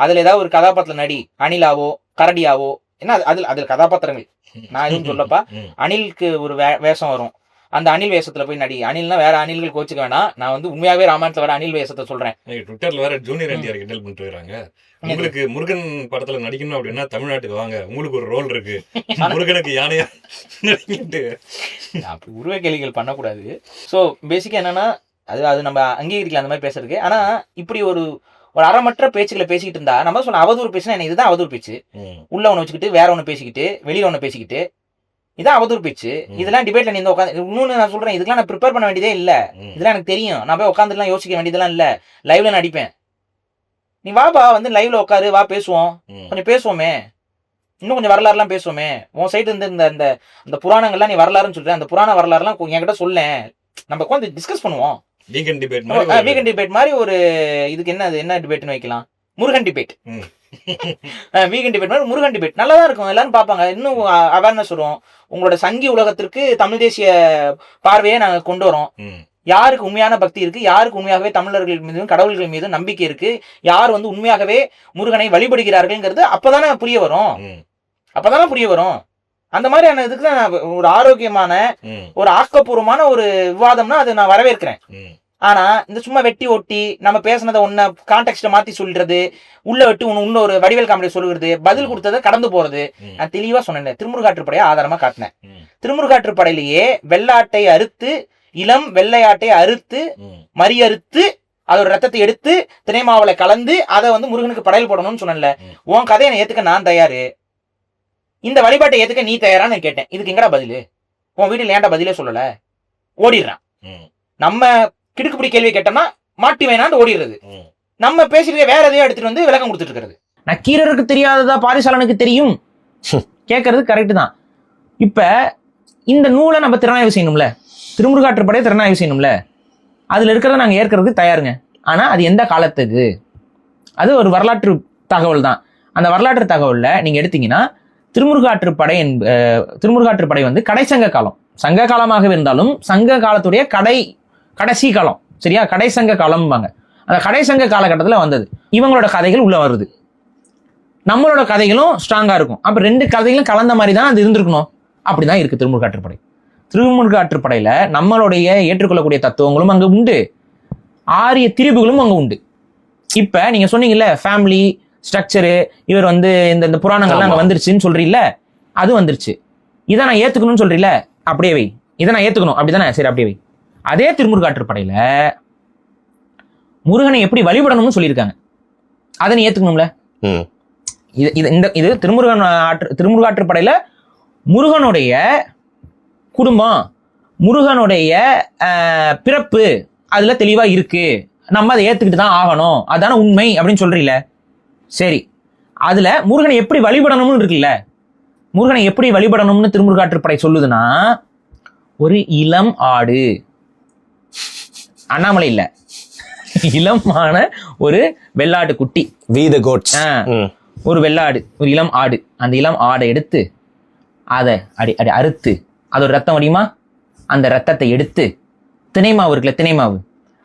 அதுல ஏதாவது ஒரு கதாபாத்திரம் நடி, அணிலாவோ கரடியாவோ, ஏன்னா அதுல கதாபாத்திரங்கள் நான் எதுவும் சொல்லப்பா. அணிலுக்கு ஒரு வேஷம் வரும், அந்த அணில் வேஷத்துல போய் நடி. அணில்னா வேற அணில்கள் கோச்சுக்க வேணாம், நான் வந்து உண்மையாவே ராமாயணத்துல வர அணில் வேஷத்தை சொல்றேன். ட்விட்டர்ல வேற ஜூனியர் என்டிஆர் கிண்டல் பண்ணிட்டு இருக்காங்க, உங்களுக்கு முருகன் படத்துல நடிக்கணும் அப்படின்னா தமிழ்நாட்டுக்கு வாங்க, உங்களுக்கு ஒரு ரோல் இருக்கு, முருகனுக்கு யானையா நடிக்கிட்டு அப்படி உருவ கேள்விகள் பண்ணக்கூடாது. ஸோ பேசிக்கா என்னன்னா அது நம்ம அங்கீகரிக்கலாம் அந்த மாதிரி பேசுறதுக்கு. ஆனா இப்படி ஒரு அறமற்ற பேச்சுக்களை பேசிக்கிட்டு இருந்தா, நம்ம சொன்ன அவதூறு பேச்சுனா என்ன? இதுதான் அவதூறு பேச்சு. உள்ள ஒண்ணு வச்சுக்கிட்டு வேற ஒண்ணு பேசிக்கிட்டு வெளியில ஒண்ணு பேசிக்கிட்டு, இதான் அவதூறு பேச்சு. இதெல்லாம் டிபேட்ல நீ உட்காந்து, இன்னொன்னு நான் சொல்றேன், இதுக்கெல்லாம் நான் ப்ரிப்பேர் பண்ண வேண்டியதே இல்ல, இதெல்லாம் எனக்கு தெரியும். நான் போய் உட்காந்துலாம் யோசிக்க வேண்டியதெல்லாம் இல்ல, லைவ்ல நான் அடிப்பேன். நீ வாபா வந்து லைவ்ல உட்காரு, வா பேசுவோம், கொஞ்சம் பேசுவோமே, இன்னும் கொஞ்சம் வரலாறுலாம் பேசுவோமே. உன் சைடு இருந்து இந்த புராணங்கள்லாம் நீ வரலாறுன்னு சொல்ற, அந்த புராண வரலாறுலாம் என்கிட்ட சொல்ல, நம்ம உட்காந்து டிஸ்கஸ் பண்ணுவோம். வீக்கெண்ட் டிபேட் மாதிரி ஒரு இதுக்கு என்ன டிபேட்னு வைக்கலாம்? முருகன் டிபேட். வீக்கெண்ட் டிபேட் மாதிரி முருகன் டிபேட் நல்லா தான் இருக்கும், எல்லாரும் பார்ப்பாங்க, இன்னும் அவேர்னஸ் வரும். உங்களோட சங்கி உலகத்திற்கு தமிழ் தேசிய பார்வையை நாங்க கொண்டு வரோம். யாருக்கு உண்மையான பக்தி இருக்கு, யாருக்கு உண்மையாகவே தமிழர்கள் மீதும் கடவுள்கள் மீதும் நம்பிக்கை இருக்கு, யார் வந்து உண்மையாகவே முருகனை வழிபடுகிறார்கள்ங்கிறது அப்பதானே புரிய வரும். அந்த மாதிரியான இதுக்கு தான் ஒரு ஆரோக்கியமான ஒரு ஆக்கப்பூர்வமான ஒரு விவாதம்னா அது நான் வரவேற்கிறேன். ஆனா இந்த சும்மா வெட்டி ஒட்டி நம்ம பேசினதை ஒன்ன கான்டெக்ஸ்ட மாத்தி சொல்றது, உள்ள விட்டு இன்னொரு வடிவேல் காமெடி சொல்லுறது, பதில் கொடுத்ததை கடந்து போறது. நான் தெளிவா சொன்னேன், திருமுருகாற்றுப்படையை ஆதாரமா காட்டினேன். திருமுருகாற்றுப்படையிலேயே வெள்ளாட்டை அறுத்து, இளம் வெள்ளையாட்டை அறுத்து மறியறுத்து அதோட ரத்தத்தை எடுத்து தினைமாவளை கலந்து அதை வந்து முருகனுக்கு படையல் போடணும்னு சொன்னேன்ல. உன் கதையை ஏத்துக்க நான் தயாரு, இந்த வழிபாட்டை ஏத்துக்க நீ தயாரான்னு கேட்டேன். இதுக்கு எங்கடா பதிலு? உன் வீட்டில் ஏன்டா பதிலே சொல்லல? ஓடிடுறான். நம்ம கிடுக்குப்பிடி கேள்வி கேட்டோம்னா மாட்டி வேணான்னு ஓடிடுறது. நம்ம பேசிட்டு வேற எதையோ எடுத்துட்டு வந்து விளக்கம் கொடுத்துட்டு இருக்கிறது. நக்கீரருக்கு தெரியாததா பாரிசாலனுக்கு தெரியும் கேட்கறது கரெக்ட் தான். இப்ப இந்த நூலை நம்ம திறனாய்வு செய்யணும்ல, திருமுருகாற்றுப்படையை திறனாய்வு செய்யணும்ல, அதுல இருக்கிறத நாங்க ஏற்கிறதுக்கு தயாருங்க. ஆனா அது எந்த காலத்துக்கு? அது ஒரு வரலாற்று தகவல் தான். அந்த வரலாற்று தகவல்ல நீங்க எடுத்தீங்கன்னா திருமுருகாற்றுப்படை வந்து கடைசங்க காலம், சங்க காலமாக இருந்தாலும் சங்க காலத்துடைய கடைசி காலம், சரியா? கடைசங்க காலம்பாங்க. அந்த கடைசங்க காலகட்டத்தில் வந்தது. இவங்களோட கதைகள் உள்ள வருது, நம்மளோட கதைகளும் ஸ்ட்ராங்கா இருக்கும். அப்ப ரெண்டு கதைகளும் கலந்த மாதிரி தான் அது இருந்திருக்கணும். அப்படிதான் இருக்கு திருமுருகாற்றுப்படை. திருமுருகாற்றுப்படையில நம்மளுடைய ஏற்றுக்கொள்ளக்கூடிய தத்துவங்களும் அங்க உண்டு, ஆரிய திரிபுகளும் அங்க உண்டு. இப்ப நீங்க சொன்னீங்கல்ல ஃபேமிலி ஸ்ட்ரக்சரு, இவர் வந்து இந்த புராணங்கள்லாம் அங்க வந்துருச்சுன்னு சொல்றீல்ல, அது வந்துருச்சு. இதை நான் ஏத்துக்கணும்னு சொல்றீல்ல, அப்படியே வை. இதை நான் ஏத்துக்கணும் அப்படிதானே, சரி அப்படியே வை. அதே திருமுருகாற்றுப்படையில முருகனை எப்படி வழிபடணும்னு சொல்லியிருக்காங்க, அதை நீ ஏத்துக்கணும்ல. இது திருமுருகாற்றுப்படையில முருகனுடைய குடும்பம், முருகனுடைய பிறப்பு அதுல தெளிவா இருக்கு, நம்ம அதை ஏத்துக்கிட்டு தான் ஆகணும், அதான உண்மை அப்படின்னு சொல்றீல. சரி, அதுல முருகனை எப்படி வழிபடணும்னு இருக்குல்ல, முருகனை எப்படி வழிபடணும்னு திருமுருகாற்றுப்படை சொல்லுதுன்னா, ஒரு இளம் ஆடு, அண்ணாமலை இல்ல, இளமான ஒரு வெள்ளாடு குட்டி, ஒரு வெள்ளாடு, ஒரு இளம் ஆடு. அந்த இளம் ஆடை எடுத்து அதை அடி அறுத்து அதோட ரத்தம் வடியுமா, அந்த ரத்தத்தை எடுத்து தினைமாவு இருக்குல்ல, தினைமாவு,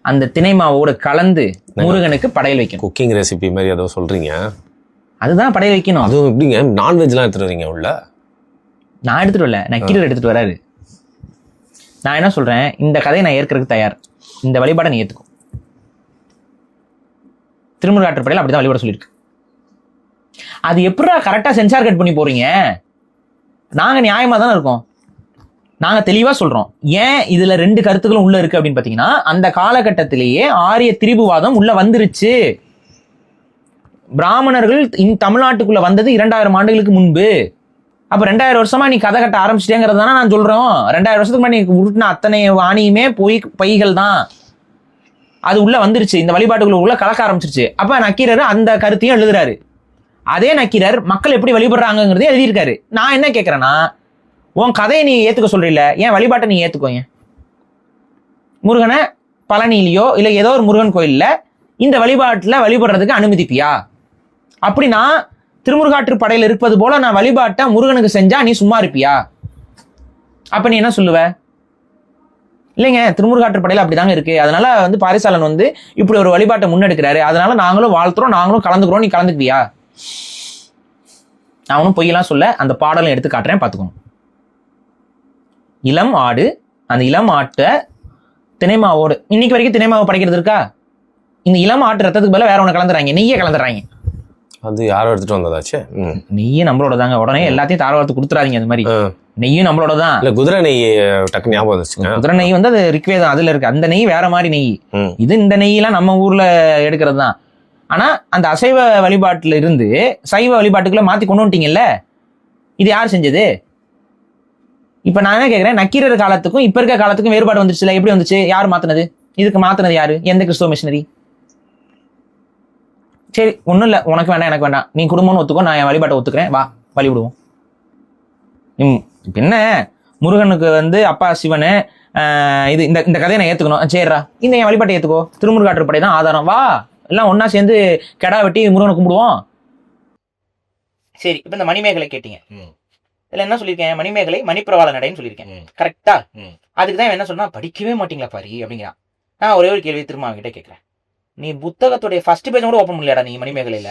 அந்த தினைமாவோட கலந்து முருகனுக்கு படையல் வைக்கணும். குக்கிங் ரெசிபி மாதிரி ஏதோ சொல்றீங்க, அதுதான் படையல் வைக்கணும். அதுவும் எப்படிங்க நான்வெஜ்லாம் எடுத்துட்டு வரீங்க உள்ள? நான் எடுத்துட்டு வரல, நக்கீரர் எடுத்துட்டு வராரு. நான் என்ன சொல்றேன், இந்த கதையை நான் ஏற்கிறதுக்கு தயார், இந்த வழிபாடை நீ ஏத்துக்கும். திருமுருகாற்றுப்படையில் அப்படிதான் வழிபாட சொல்லியிருக்கு. அது எப்படா கரெக்டா சென்சார் கட் பண்ணி போறீங்க? நாங்க நியாயமா தானே இருக்கோம், நாங்க தெளிவா சொல்றோம். ஏன் இதுல 2 கருத்துக்களும் உள்ள இருக்கு அப்படின்னு பாத்தீங்கன்னா, அந்த காலகட்டத்திலேயே ஆரிய திரிபுவாதம் உள்ள வந்துருச்சு. பிராமணர்கள் தமிழ்நாட்டுக்குள்ள வந்தது 2000 ஆண்டுகளுக்கு முன்பு. அப்ப 2000 வருஷமா நீ கதை கட்ட ஆரம்பிச்சிட்டேங்கிறது தானே நான் சொல்றோம். 2000 வருஷத்துக்கு முன்னாடி நீ உருட்டின அத்தனை ஆணியுமே பொய்கள் தான். அது உள்ள வந்துருச்சு, இந்த வழிபாட்டுக்குள்ள உள்ள கலக்க ஆரம்பிச்சிருச்சு. அப்ப நக்கீரர் அந்த கருத்தையும் எழுதுறாரு. அதே நக்கீரர் மக்கள் எப்படி வழிபடுறாங்கிறதையும் எழுதியிருக்காரு. நான் என்ன கேட்கறேன்னா, உன் கதையை நீ ஏத்துக்க சொல்றீல்ல, ஏன் வழிபாட்டை நீ ஏத்துக்கோங்க? முருகனை பழனியிலையோ இல்ல ஏதோ ஒரு முருகன் கோயில்ல இந்த வழிபாட்டுல வழிபடுறதுக்கு அனுமதிப்பியா? அப்படின்னா திருமுருகாற்று படையில இருப்பது போல நான் வழிபாட்டை முருகனுக்கு செஞ்சா நீ சும்மா இருப்பியா? அப்ப நீ என்ன சொல்லுவ? இல்லைங்க, திருமுருகாற்று படையில அப்படிதாங்க இருக்கு, அதனால பாரிசாலன் இப்படி ஒரு வழிபாட்டை முன்னெடுக்கிறாரு, அதனால நாங்களும் வாழ்த்துறோம், நாங்களும் கலந்துக்கிறோம், நீ கலந்துக்குவியா? நான் ஒன்றும் பொய்யெல்லாம் சொல்ல, அந்த பாடலை எடுத்து காட்டுறேன், பார்த்துக்கோங்க. இளம் ஆடு, அந்த இளம் ஆட்டை தினைமாவோடு, இன்னைக்கு வரைக்கும் தினைமாவை படைக்கிறது இருக்கா? இந்த இளம் ஆட்டு ரத்தத்துக்கு பதிலாக வேற ஒன்று கலந்துறாங்க, நெய்யை கலந்துறாங்க. அது யாரோ எடுத்துட்டு வந்ததாச்சு. நெய்யே நம்மளோட தாங்க, உடனே எல்லாத்தையும் தாராளத்து கொடுத்துறாதீங்க. அந்த மாதிரி நெய்யும் நம்மளோட தான். இல்ல குதிரை நெய் டக்கு ஞாபகம் வந்துச்சுங்க. குதிரை நெய் அது ரிக்வேதம் அதுல இருக்கு, அந்த நெய் வேற மாதிரி நெய். இது இந்த நெய்யெல்லாம் நம்ம ஊர்ல எடுக்கிறது தான். ஆனா அந்த அசைவ வழிபாட்டுல இருந்து சைவ வழிபாட்டுக்குள்ள மாத்தி கொண்டு வந்துட்டீங்கல்ல, இது யார் செஞ்சது? இப்ப நான் என்ன கேட்கிறேன், நக்கீரர் காலத்துக்கும் இப்ப இருக்க காலத்துக்கும் வேறுபாடு வந்துச்சுல, எப்படி வந்துச்சு? யார் மாத்தினது? இதுக்கு மாத்தினது யாரு? எந்த கிறிஸ்தவ மிஷினரி? சரி, ஒன்றும் இல்லை, உனக்கு வேண்டாம் எனக்கு வேண்டாம், நீ குடும்பம்னு ஒத்துக்கோ, நான் என் வழிபாட்டை ஒத்துக்கிறேன், வா வழிவிடுவோம். இப்போ என்ன, முருகனுக்கு அப்பா சிவனு, இது இந்த கதையை நான் ஏற்றுக்கணும், சரிடா இந்த என் வழிபாட்டை ஏற்றுக்கோ, திருமுருகாற்று படை தான் ஆதாரம், வா எல்லாம் ஒன்னா சேர்ந்து கெடா வெட்டி முருகனை கும்பிடுவோம். சரி, இப்போ இந்த மணிமேகலை கேட்டீங்க, இதுல என்ன சொல்லியிருக்கேன்? மணிமேகலை மணிப்பிரவாள நடைன்னு சொல்லியிருக்கேன், கரெக்டா? அதுக்கு தான் என்ன சொன்னா, படிக்கவே மாட்டீங்களா பாரி அப்படிங்கிறான். நான் ஒரே ஒரு கேள்வி திரும்ப அவங்ககிட்ட கேட்கிறேன், நீ புத்தகத்துடைய ஃபர்ஸ்ட் பேஜ் கூட ஓப்பன் பண்ணலையாடா நீ மணிமேகலையில?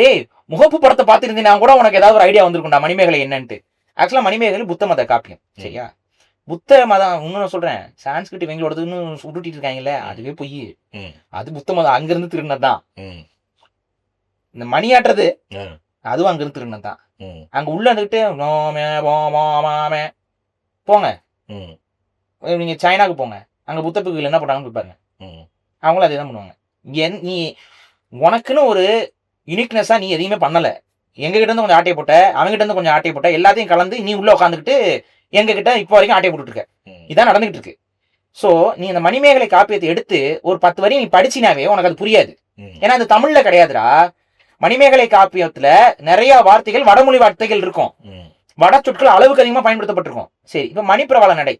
டேய், முகப்பு படத்தை பார்த்துருந்தீங்கன்னா கூட உனக்கு ஏதாவது ஒரு ஐடியா வந்திருக்கும்டா மணிமேகலை என்னன்ட்டு. ஆக்சுவலா மணிமேகலை புத்த மத காப்பியம், சரியா? புத்த மதம் இன்னும் சொல்றேன், சான்ஸ்கிரிட் இவங்களோடது இன்னும் உருட்டிட்டு இருக்காங்கல்ல, அதுவே பொய். அது புத்த மதம் அங்கிருந்து திருடினதுதான். இந்த மணியாட்டுறது அதுவும் அங்கிருந்து திருடினதுதான். அங்க உள்ள இருந்துகிட்டு போங்க, நீங்க சைனாக்கு போங்க, அங்க புத்த பிக்குகள் என்ன பண்றாங்கன்னு பாருங்க, அவங்களும் அதே தான் பண்ணுவாங்க. நீ உனக்குன்னு ஒரு யூனிக்னஸா நீ எதையுமே பண்ணல, எங்க கிட்ட இருந்து கொஞ்சம் ஆட்டையை போட்ட, அவங்க கிட்ட இருந்து கொஞ்சம் ஆட்டையை போட்ட, எல்லாத்தையும் கலந்து நீ உள்ள உட்காந்துக்கிட்டு எங்க கிட்ட இப்போ வரைக்கும் ஆட்டையை போட்டுட்டு இருக்க. இதான் நடந்துகிட்டு இருக்கு. சோ நீ இந்த மணிமேகலை காப்பியத்தை எடுத்து ஒரு 10 வரி நீ படிச்சினாவே உனக்கு அது புரியாது. ஏன்னா அது தமிழ்ல கிடையாதுடா. மணிமேகலை காப்பியத்துல நிறைய வார்த்தைகள் வடமொழி வார்த்தைகள் இருக்கும், வட சொற்கள் அளவுக்கு அதிகமா பயன்படுத்தப்பட்டிருக்கும். சரி, இப்ப மணிப்பிரவாள நடை,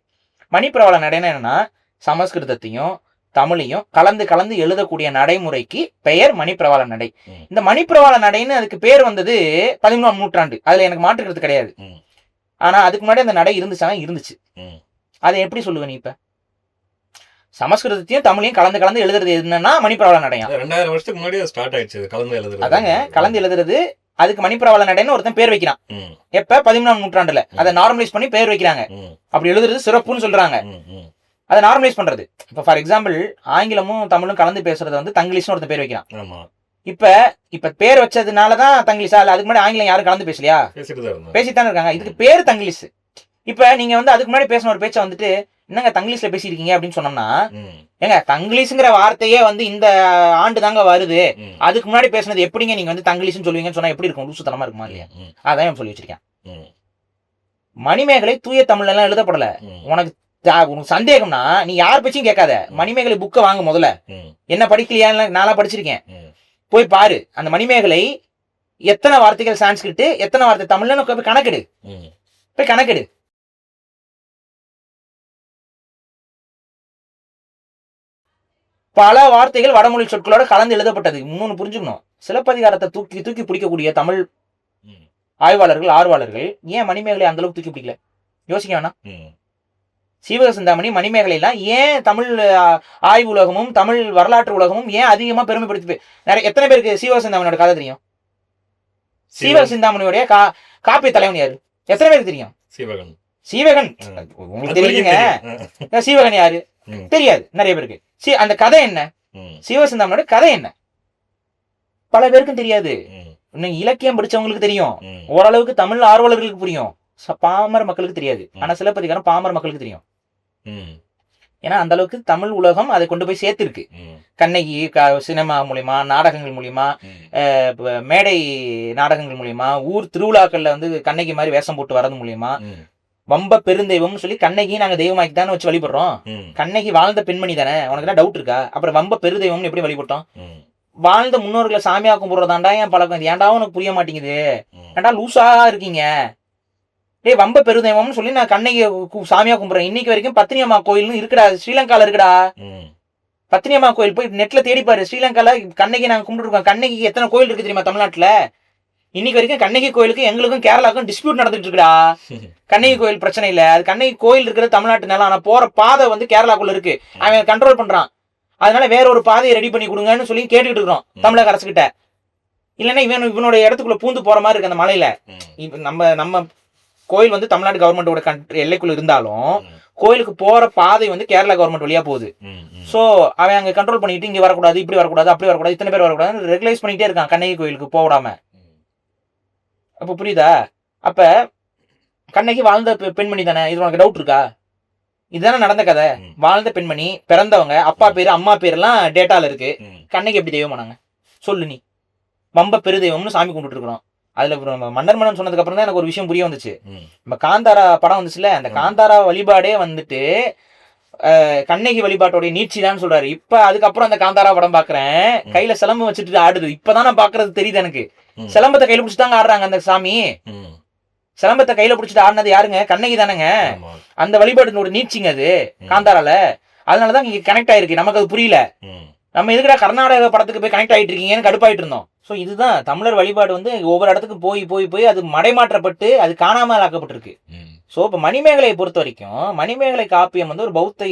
மணிப்பிரவாள நடைன்னா என்னன்னா, சமஸ்கிருதத்தையும் தமிழையும் கலந்து கலந்து எழுதக்கூடிய நடைமுறைக்கு பெயர் மணிப்பிரவாள நடை. இந்த மணிப்பிரவாள நடைன்னு அதுக்கு பேர் வந்தது 13ஆம் நூற்றாண்டு, அதுல எனக்கு மாற்றுக்கிறது கிடையாது. ஆனா அதுக்கு முன்னாடி அந்த நடை இருந்துச்சு. அதை எப்படி சொல்லுவ நீ? இப்ப சமஸ்கிருதத்தையும் தமிழையும் கலந்து கலந்து எழுதுறது என்னன்னா மணிப்பிரவாள நடையா? 2000 வருஷத்துக்கு முன்னாடி ஸ்டார்ட் ஆயிடுச்சு கலந்து எழுதுறது. அதாங்க கலந்து எழுதுறது. அதுக்கு மணிப்பிரவாள நடைன்னு ஒருத்தன் பேர் வைக்கிறான். எப்ப? 13ஆம் நூற்றாண்டுல அதை நார்மலைஸ் பண்ணி பேர் வைக்கிறாங்க. அப்படி எழுதுறது சிறப்புன்னு சொல்றாங்க. அதை நார்மலைஸ் பண்றது. இப்ப ஃபார் எக்ஸாம்பிள் ஆங்கிலமும் தமிழும் கலந்து பேசுறது தங்கிலீஷ்னு ஒருத்தன் பேர் வைக்கிறான். இப்ப பேர் வச்சதுனாலதான் தங்கிலீஷா? இல்ல அதுக்கு முன்னாடி ஆங்கிலம் யாரும் கலந்து பேசலையா? பேசித்தானே இருக்காங்க. இதுக்கு பேரு தங்கிலீஷ். இப்ப நீங்க அதுக்கு முன்னாடி பேசின ஒரு பேச்ச என்னங்க தங்கிலீஷ்ல பேசிருக்கீங்க அப்படின்னு சொன்னோம்னா, ஏங்க தங்கிலீஷ்ங்கிற வார்த்தையே இந்த ஆண்டு தாங்க வருது, அதுக்கு முன்னாடி பேசினது எப்படிங்க நீங்க தங்கிலீஷ்னு சொல்லுவீங்கன்னு சொன்னா எப்படி இருக்கும்? லூசுத்தனமா இருக்குமா இல்லையா? அதான் சொல்லி வச்சிருக்கேன். மணிமேகலை தூய தமிழ்ல எல்லாம் எழுதப்படல. உனக்கு சந்தேகம்னா நீ யார் பேச்சும் கேட்காத, மணிமேகலை புக்கை வாங்க முதல்ல. என்ன படிக்கலையா? நானா படிச்சிருக்கேன், போய் பாரு. அந்த மணிமேகலை எத்தனை வார்த்தைகள் சான்ஸ்கிரிட், எத்தனை வார்த்தை தமிழ்ல போய் கணக்கெடு, போய் கணக்கெடு. பல வார்த்தைகள் வடமொழி சொற்களோட கலந்து எழுதப்பட்டது. இன்னொன்னு புரிஞ்சுக்கணும், சிலப்பதிகாரத்தை தூக்கி தூக்கி பிடிக்கக்கூடிய தமிழ் ஆய்வாளர்கள் ஆர்வலர்கள் ஏன் மணிமேகலை அந்த அளவுக்கு தூக்கி பிடிக்கல? யோசிக்க வேணாம். சீவக சிந்தாமணி மணிமேகலை எல்லாம் ஏன் தமிழ் ஆய்வு உலகமும் தமிழ் வரலாற்று உலகமும் ஏன் அதிகமா பெருமைப்படுத்தி? நிறைய எத்தனை பேருக்கு சீவக சிந்தாமணியோட கதை தெரியும்? சீவக சிந்தாமணியோடைய காப்பிய தலைவன் யாரு? எத்தனை பேருக்கு தெரியும்? சீவகன் உங்களுக்கு தெரியுங்க. சீவகன் யாரு தெரியாது நிறைய பேருக்கு. அந்த கதை என்ன? சீவக சிந்தாமணியோட கதை என்ன? பல பேருக்கும் தெரியாது. இன்னும் இலக்கியம் படிச்சவங்களுக்கு தெரியும், ம். ஓரளவுக்கு தமிழ் ஆர்வலர்களுக்கு புரியும், பாமர மக்களுக்கு தெரியாது. ஆனா சிலப்பதிகாரம் பாமர மக்களுக்கு தெரியும். ம். ஏன்னா அந்த அளவுக்கு தமிழ் உலகம் அதை கொண்டு போய் சேர்த்திருக்கு. ம். கண்ணகி சினிமா மூலியமா, நாடகங்கள் மூலியமா, ம். மேடை நாடகங்கள் மூலியமா, ஊர் திருவிழாக்கள்ல வந்து கண்ணகி மாதிரி வேஷம் போட்டு வர்றது மூலியமா, ம். வம்ப பெருந்தெய்வம்னு சொல்லி கண்ணகி நாங்க தெய்வமாக்கி தானே வச்சு வழிபடுறோம். ம். கண்ணகி வாழ்ந்த பெண்மணி தானே, உனக்கு என்ன டவுட் இருக்கா? அப்புறம் வம்ப பெருதெய்வம்னு எப்படி வழிபட்டோம்? ம். வாழ்ந்த முன்னோர்களை சாமியா கும்பிடுறதாண்டா என் பழக்கம். இது ஏன்டா உனக்கு புரிய மாட்டேங்குது? ம். ஏன்டா லூசா இருக்கீங்க? டேய், வம்ப பெருதெய்வம்னு சொல்லி நான் கண்ணகி சாமியா கும்பிடுறேன். இன்னைக்கு வரைக்கும் பத்தினியம்மா கோயில்னு இருக்குடா, ஸ்ரீலங்கால இருக்குடா. ம். பத்தினியம்மா கோயில் போய் நெட்ல தேடி பாரு. ஸ்ரீலங்கால கண்ணகி நாங்க கும்பிட்டுருக்கோம். கண்ணகிக்கு எத்தனை கோயில் இருக்கு தெரியுமா தமிழ்நாட்டுல? இன்னைக்கு வரைக்கும் கண்ணகி கோயிலுக்கு எங்களுக்கும் கேரளாவுக்கும் டிஸ்பியூட் நடந்துட்டு இருக்குடா. கண்ணகி கோயில் பிரச்சனை இல்ல, அது கண்ணகி கோயில் இருக்கிறது தமிழ்நாட்டு நிலம். ஆனா போற பாதை வந்து கேரளாக்குள்ள இருக்கு, அவன் கண்ட்ரோல் பண்றான். அதனால வேற ஒரு பாதையை ரெடி பண்ணி கொடுங்கன்னு சொல்லி கேட்டுக்கிட்டு இருக்கிறோம் தமிழக அரசு கிட்ட. இல்லைன்னா இவனோட இடத்துக்குள்ள பூந்து போற மாதிரி இருக்கு அந்த மலையில. இப்ப நம்ம கோயில் வந்து தமிழ்நாடு கவர்மெண்டோட எல்லைக்குள்ள இருந்தாலும் கோயிலுக்கு போற பாதை வந்து கேரளா கவர்மெண்ட் வழியா போகுது. சோ அவன் அங்க கண்ட்ரோல் பண்ணிட்டு இங்க வரக்கூடாது, இப்படி வரக்கூடாது, அப்படி வரக்கூடாது, இத்தனை பேர் வரக்கூடாது ரெகுலைஸ் பண்ணிட்டே இருக்கான் கண்ணகி கோயிலுக்கு போக விடாம. அப்ப புரியுதா? அப்ப கண்ணகி வாழ்ந்த பெண்மணி தானே, இது உனக்கு டவுட் இருக்கா? இதுதானே நடந்த கதை. வாழ்ந்த பெண்மணி, பிறந்தவங்க, அப்பா பேரு அம்மா பேர் எல்லாம் டேட்டால இருக்கு. கண்ணகி எப்படி தெய்வம் ஆனாங்க சொல்லு நீ? வம்ப பெரு தெய்வம்னு சாமி கும்பிட்டு இருக்கிறோம். அதுல மன்னர் மன்னன் சொன்னதுக்கு அப்புறம் தான் எனக்கு ஒரு விஷயம் புரிய வந்துச்சு. நம்ம காந்தாரா படம் வந்துச்சுல, அந்த காந்தாரா வழிபாடே வந்துட்டு கண்ணகி வழிபாட்டோடைய நீட்சி தான் சொல்றாரு. இப்ப அதுக்கப்புறம் அந்த காந்தாரா படம் பாக்குறேன், கையில சிலம்பு வச்சுட்டு ஆடுது. இப்பதான் நான் பாக்குறது தெரியுது எனக்கு. சிலம்பத்தை கையில பிடிச்சுதாங்க ஆடுறாங்க அந்த சாமி. சிலம்பத்தை கையில பிடிச்சிட்டு ஆடினது யாருங்க? கண்ணகி தானேங்க. அந்த வழிபாட்டினோட நீட்சிங்க அது காந்தாரால. அதனாலதான் இங்க கனெக்ட் ஆயிருக்கு. நமக்கு அது புரியல. நம்ம எதுக்குடா கர்நாடக படத்துக்கு போய் கனெக்ட் ஆயிட்டு இருக்கீங்கன்னு கடுப்பாயிட்டு இருந்தோம். ஸோ இதுதான் தமிழர் வழிபாடு வந்து ஒவ்வொரு இடத்துக்கு போய் போய் போய் அது மடைமாற்றப்பட்டு அது காணாமல் ஆக்கப்பட்டிருக்கு. ஸோ இப்போ மணிமேகலையை பொறுத்த வரைக்கும் மணிமேகலை காப்பியம் வந்து ஒரு பௌத்த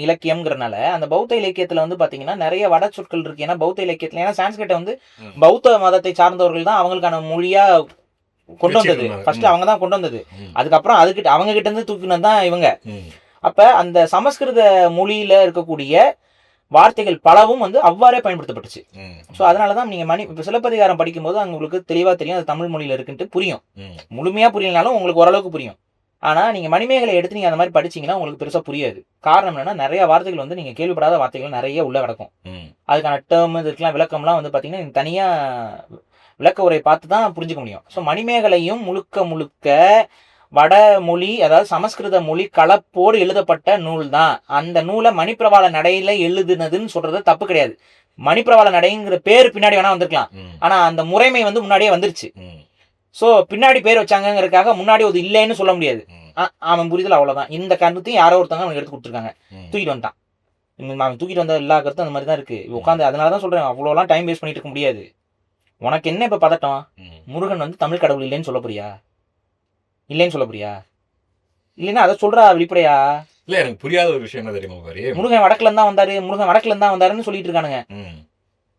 இலக்கியம்ங்கிறனால அந்த பௌத்த இலக்கியத்துல வந்து பாத்தீங்கன்னா நிறைய வட சொற்கள் இருக்கு. ஏன்னா பௌத்த இலக்கியத்துல, ஏன்னா சான்ஸ்கிரிட்டை வந்து பௌத்த மதத்தை சார்ந்தவர்கள் தான் அவங்களுக்கான மொழியா கொண்டு வந்தது. ஃபர்ஸ்ட் அவங்க தான் கொண்டு வந்தது. அதுக்கப்புறம் அதுக்கிட்ட அவங்க கிட்ட இருந்து தூக்கினது தான் இவங்க. அப்ப அந்த சமஸ்கிருத மொழியில இருக்கக்கூடிய வார்த்தைகள் பலவும் வந்து அவ்வாறே பயன்படுத்தப்பட்டுச்சு. ஸோ அதனாலதான் நீங்க இப்ப சிலப்பதிகாரம் படிக்கும்போது உங்களுக்கு தெளிவா தெரியும் அது தமிழ் மொழியில இருக்குன்ட்டு புரியும். முழுமையா புரியலனாலும் உங்களுக்கு ஓரளவுக்கு புரியும். ஆனா நீங்க மணிமேகலை எடுத்து நீங்க அந்த மாதிரி படிச்சீங்கன்னா உங்களுக்கு பெருசா புரியாது. காரணம் என்னன்னா நிறைய வார்த்தைகள் வந்து நீங்க கேள்விப்படாத வார்த்தைகள் நிறைய உள்ள கிடக்கும். அதுக்கான டேர்ம் இதுக்கெல்லாம் விளக்கம்லாம் வந்து பாத்தீங்கன்னா தனியா விளக்க உரை பார்த்து தான் புரிஞ்சுக்க முடியும். ஸோ மணிமேகலையும் முழுக்க முழுக்க வடமொழி, அதாவது சமஸ்கிருத மொழி கலப்போடு எழுதப்பட்ட நூல் தான். அந்த நூலை மணிப்பிரவாள நடையில எழுதுனதுன்னு சொல்றது தப்பு கிடையாது. மணிப்பிரவாள நடைங்கிற பேர் பின்னாடி வேணா வந்திருக்கலாம், ஆனா அந்த முறைமை வந்து முன்னாடியே வந்துருச்சு. சோ பின்னாடி பேர் வச்சாங்கிறதுக்காக முன்னாடி அது இல்லைன்னு சொல்ல முடியாது. அவன் புரிதல் அவ்வளவுதான். இந்த கருத்தையும் யாரோ ஒருத்தவங்க அவனுக்கு எடுத்து கொடுத்துருக்காங்க, தூக்கிட்டு வந்துட்டான். அவன் தூக்கிட்டு வந்த எல்லா கருத்தும் அந்த மாதிரி தான் இருக்கு. உட்காந்து அதனாலதான் சொல்றேன், அவ்வளோலாம் டைம் வேஸ்ட் பண்ணிட்டு இருக்க முடியாது. உனக்கு என்ன இப்ப பதட்டம்? முருகன் வந்து தமிழ் கடவுள் இல்லைன்னு சொல்ல போறியா? இல்லைன்னு சொல்ல போறியா? இல்லைன்னா அதை சொல்றா வெளிப்படையா. இல்ல எனக்கு புரியாத ஒரு விஷயம் என்ன தெரியுமா பாரு, முருகன் வடக்குல இருந்தா வந்தாரு, முருகன் வடக்குல இருந்தா வந்தாருன்னு சொல்லிட்டு இருக்கானுங்க.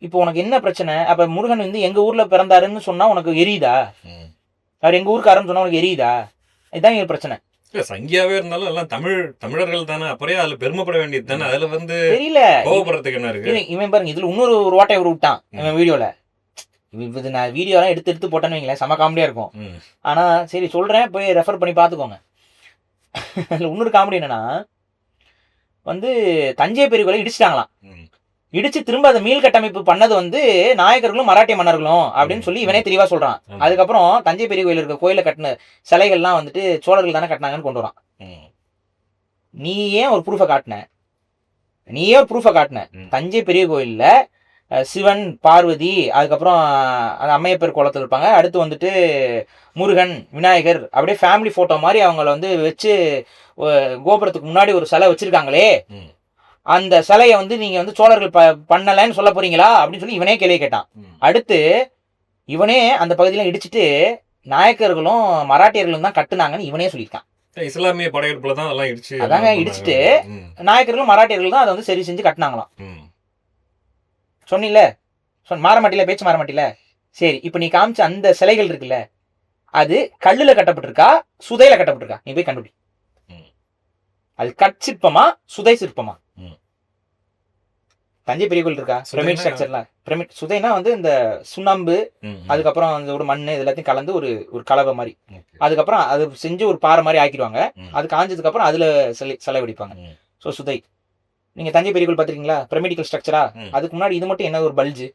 இப்போ உனக்கு என்ன பிரச்சனை? அப்ப முருகன் வந்து எங்க ஊர்ல பிறந்தாருன்னு சொன்னா உனக்கு எரியுதா? அவர் எங்க ஊருக்காரன்னு சொன்னா உனக்கு எரியுதா? இதுதான் எங்க பிரச்சனை. சங்கியாவே இருந்தாலும் எல்லாம் தமிழர்கள் தானே, அப்புறம் அதுல பெருமைப்பட வேண்டியது தானே. அதுல வந்து தெரியல கோவப்படுறதுக்கு என்ன இருக்கு? இவன் பாருங்க, இதுல இன்னொரு ஓட்டை விட்டான் இவன் வீடியோல. இது நான் வீடியோலாம் எடுத்து போட்டேன்னு வைங்களேன், செம காமெடியா இருக்கும். ஆனா சரி சொல்றேன், போய் ரெஃபர் பண்ணி பாத்துக்கோங்க. இன்னொரு காமெடி என்னன்னா வந்து தஞ்சை பெரிய கோயிலை இடிச்சிட்டாங்களாம். இடிச்சு திரும்ப அதை மீள் கட்டமைப்பு பண்ணது வந்து நாயக்கர்களும் மராட்டிய மன்னர்களும் அப்படின்னு சொல்லி இவனே தெளிவா சொல்றான். அதுக்கப்புறம் தஞ்சை பெரிய கோயில் இருக்க கோயில கட்டின சிலைகள்லாம் வந்துட்டு சோழர்கள் தானே கட்டினாங்கன்னு கொண்டு வரான். நீ ஏன் ஒரு ப்ரூஃபை காட்டின? தஞ்சை பெரிய கோயில்ல சிவன், பார்வதி, அதுக்கப்புறம் அந்த அம்மையப்பர் கோலத்தில் இருப்பாங்க. அடுத்து வந்துட்டு முருகன், விநாயகர், அப்படியே ஃபேமிலி போட்டோ மாதிரி அவங்கள வந்து வச்சு கோபுரத்துக்கு முன்னாடி ஒரு சிலை வச்சிருக்காங்களே, அந்த சிலையை வந்து நீங்க வந்து சோழர்கள் பண்ணலன்னு சொல்ல போறீங்களா அப்படின்னு சொல்லி இவனே கேள்வி கேட்டான். அடுத்து இவனே அந்த பகுதியெல்லாம் இடிச்சுட்டு நாயக்கர்களும் மராட்டியர்களும் தான் கட்டுனாங்கன்னு இவனே சொல்லியிருக்கான். இஸ்லாமிய படையெடுப்புல தான் அதெல்லாம் இடிச்சுட்டு நாயக்கர்களும் மராட்டியர்களும் தான் அதை வந்து சரி செஞ்சு கட்டினாங்களாம். சொன்னில, மாற மாட்டில, பேச்சு மாற மாட்டில. சரி, இப்ப நீ காமிச்ச அந்த சிலைகள் இருக்குல்ல, அது கல்லுல கட்டப்பட்டிருக்கா சுதையில கட்டப்பட்டிருக்கா? நீ போய் கண்டுபிடி. அது கற்சிற்பமா சுதை சிற்பமா? தஞ்சை பெரிய கோயில் இருக்கா பிரமிட் ஸ்ட்ரக்சர்ல? பிரமிட் சுதைனா வந்து இந்த சுண்ணாம்பு, அதுக்கப்புறம் அந்த ஒரு மண் இது எல்லாத்தையும் கலந்து ஒரு ஒரு கலவை மாதிரி, அதுக்கப்புறம் அது செஞ்சு ஒரு பாறை மாதிரி ஆக்கிடுவாங்க. அது காஞ்சதுக்கு அப்புறம் அதுல சிலை வெடிப்பாங்க. ஸோ சுதை. நீங்க தஞ்சை பெரிய கோயில் பாத்திருக்கீங்களா? பிரமிடிக்கல் ஸ்ட்ரக்சரா? அதுக்கு முன்னாடி இது மட்டும் என்ன, ஒரு பல்ஜு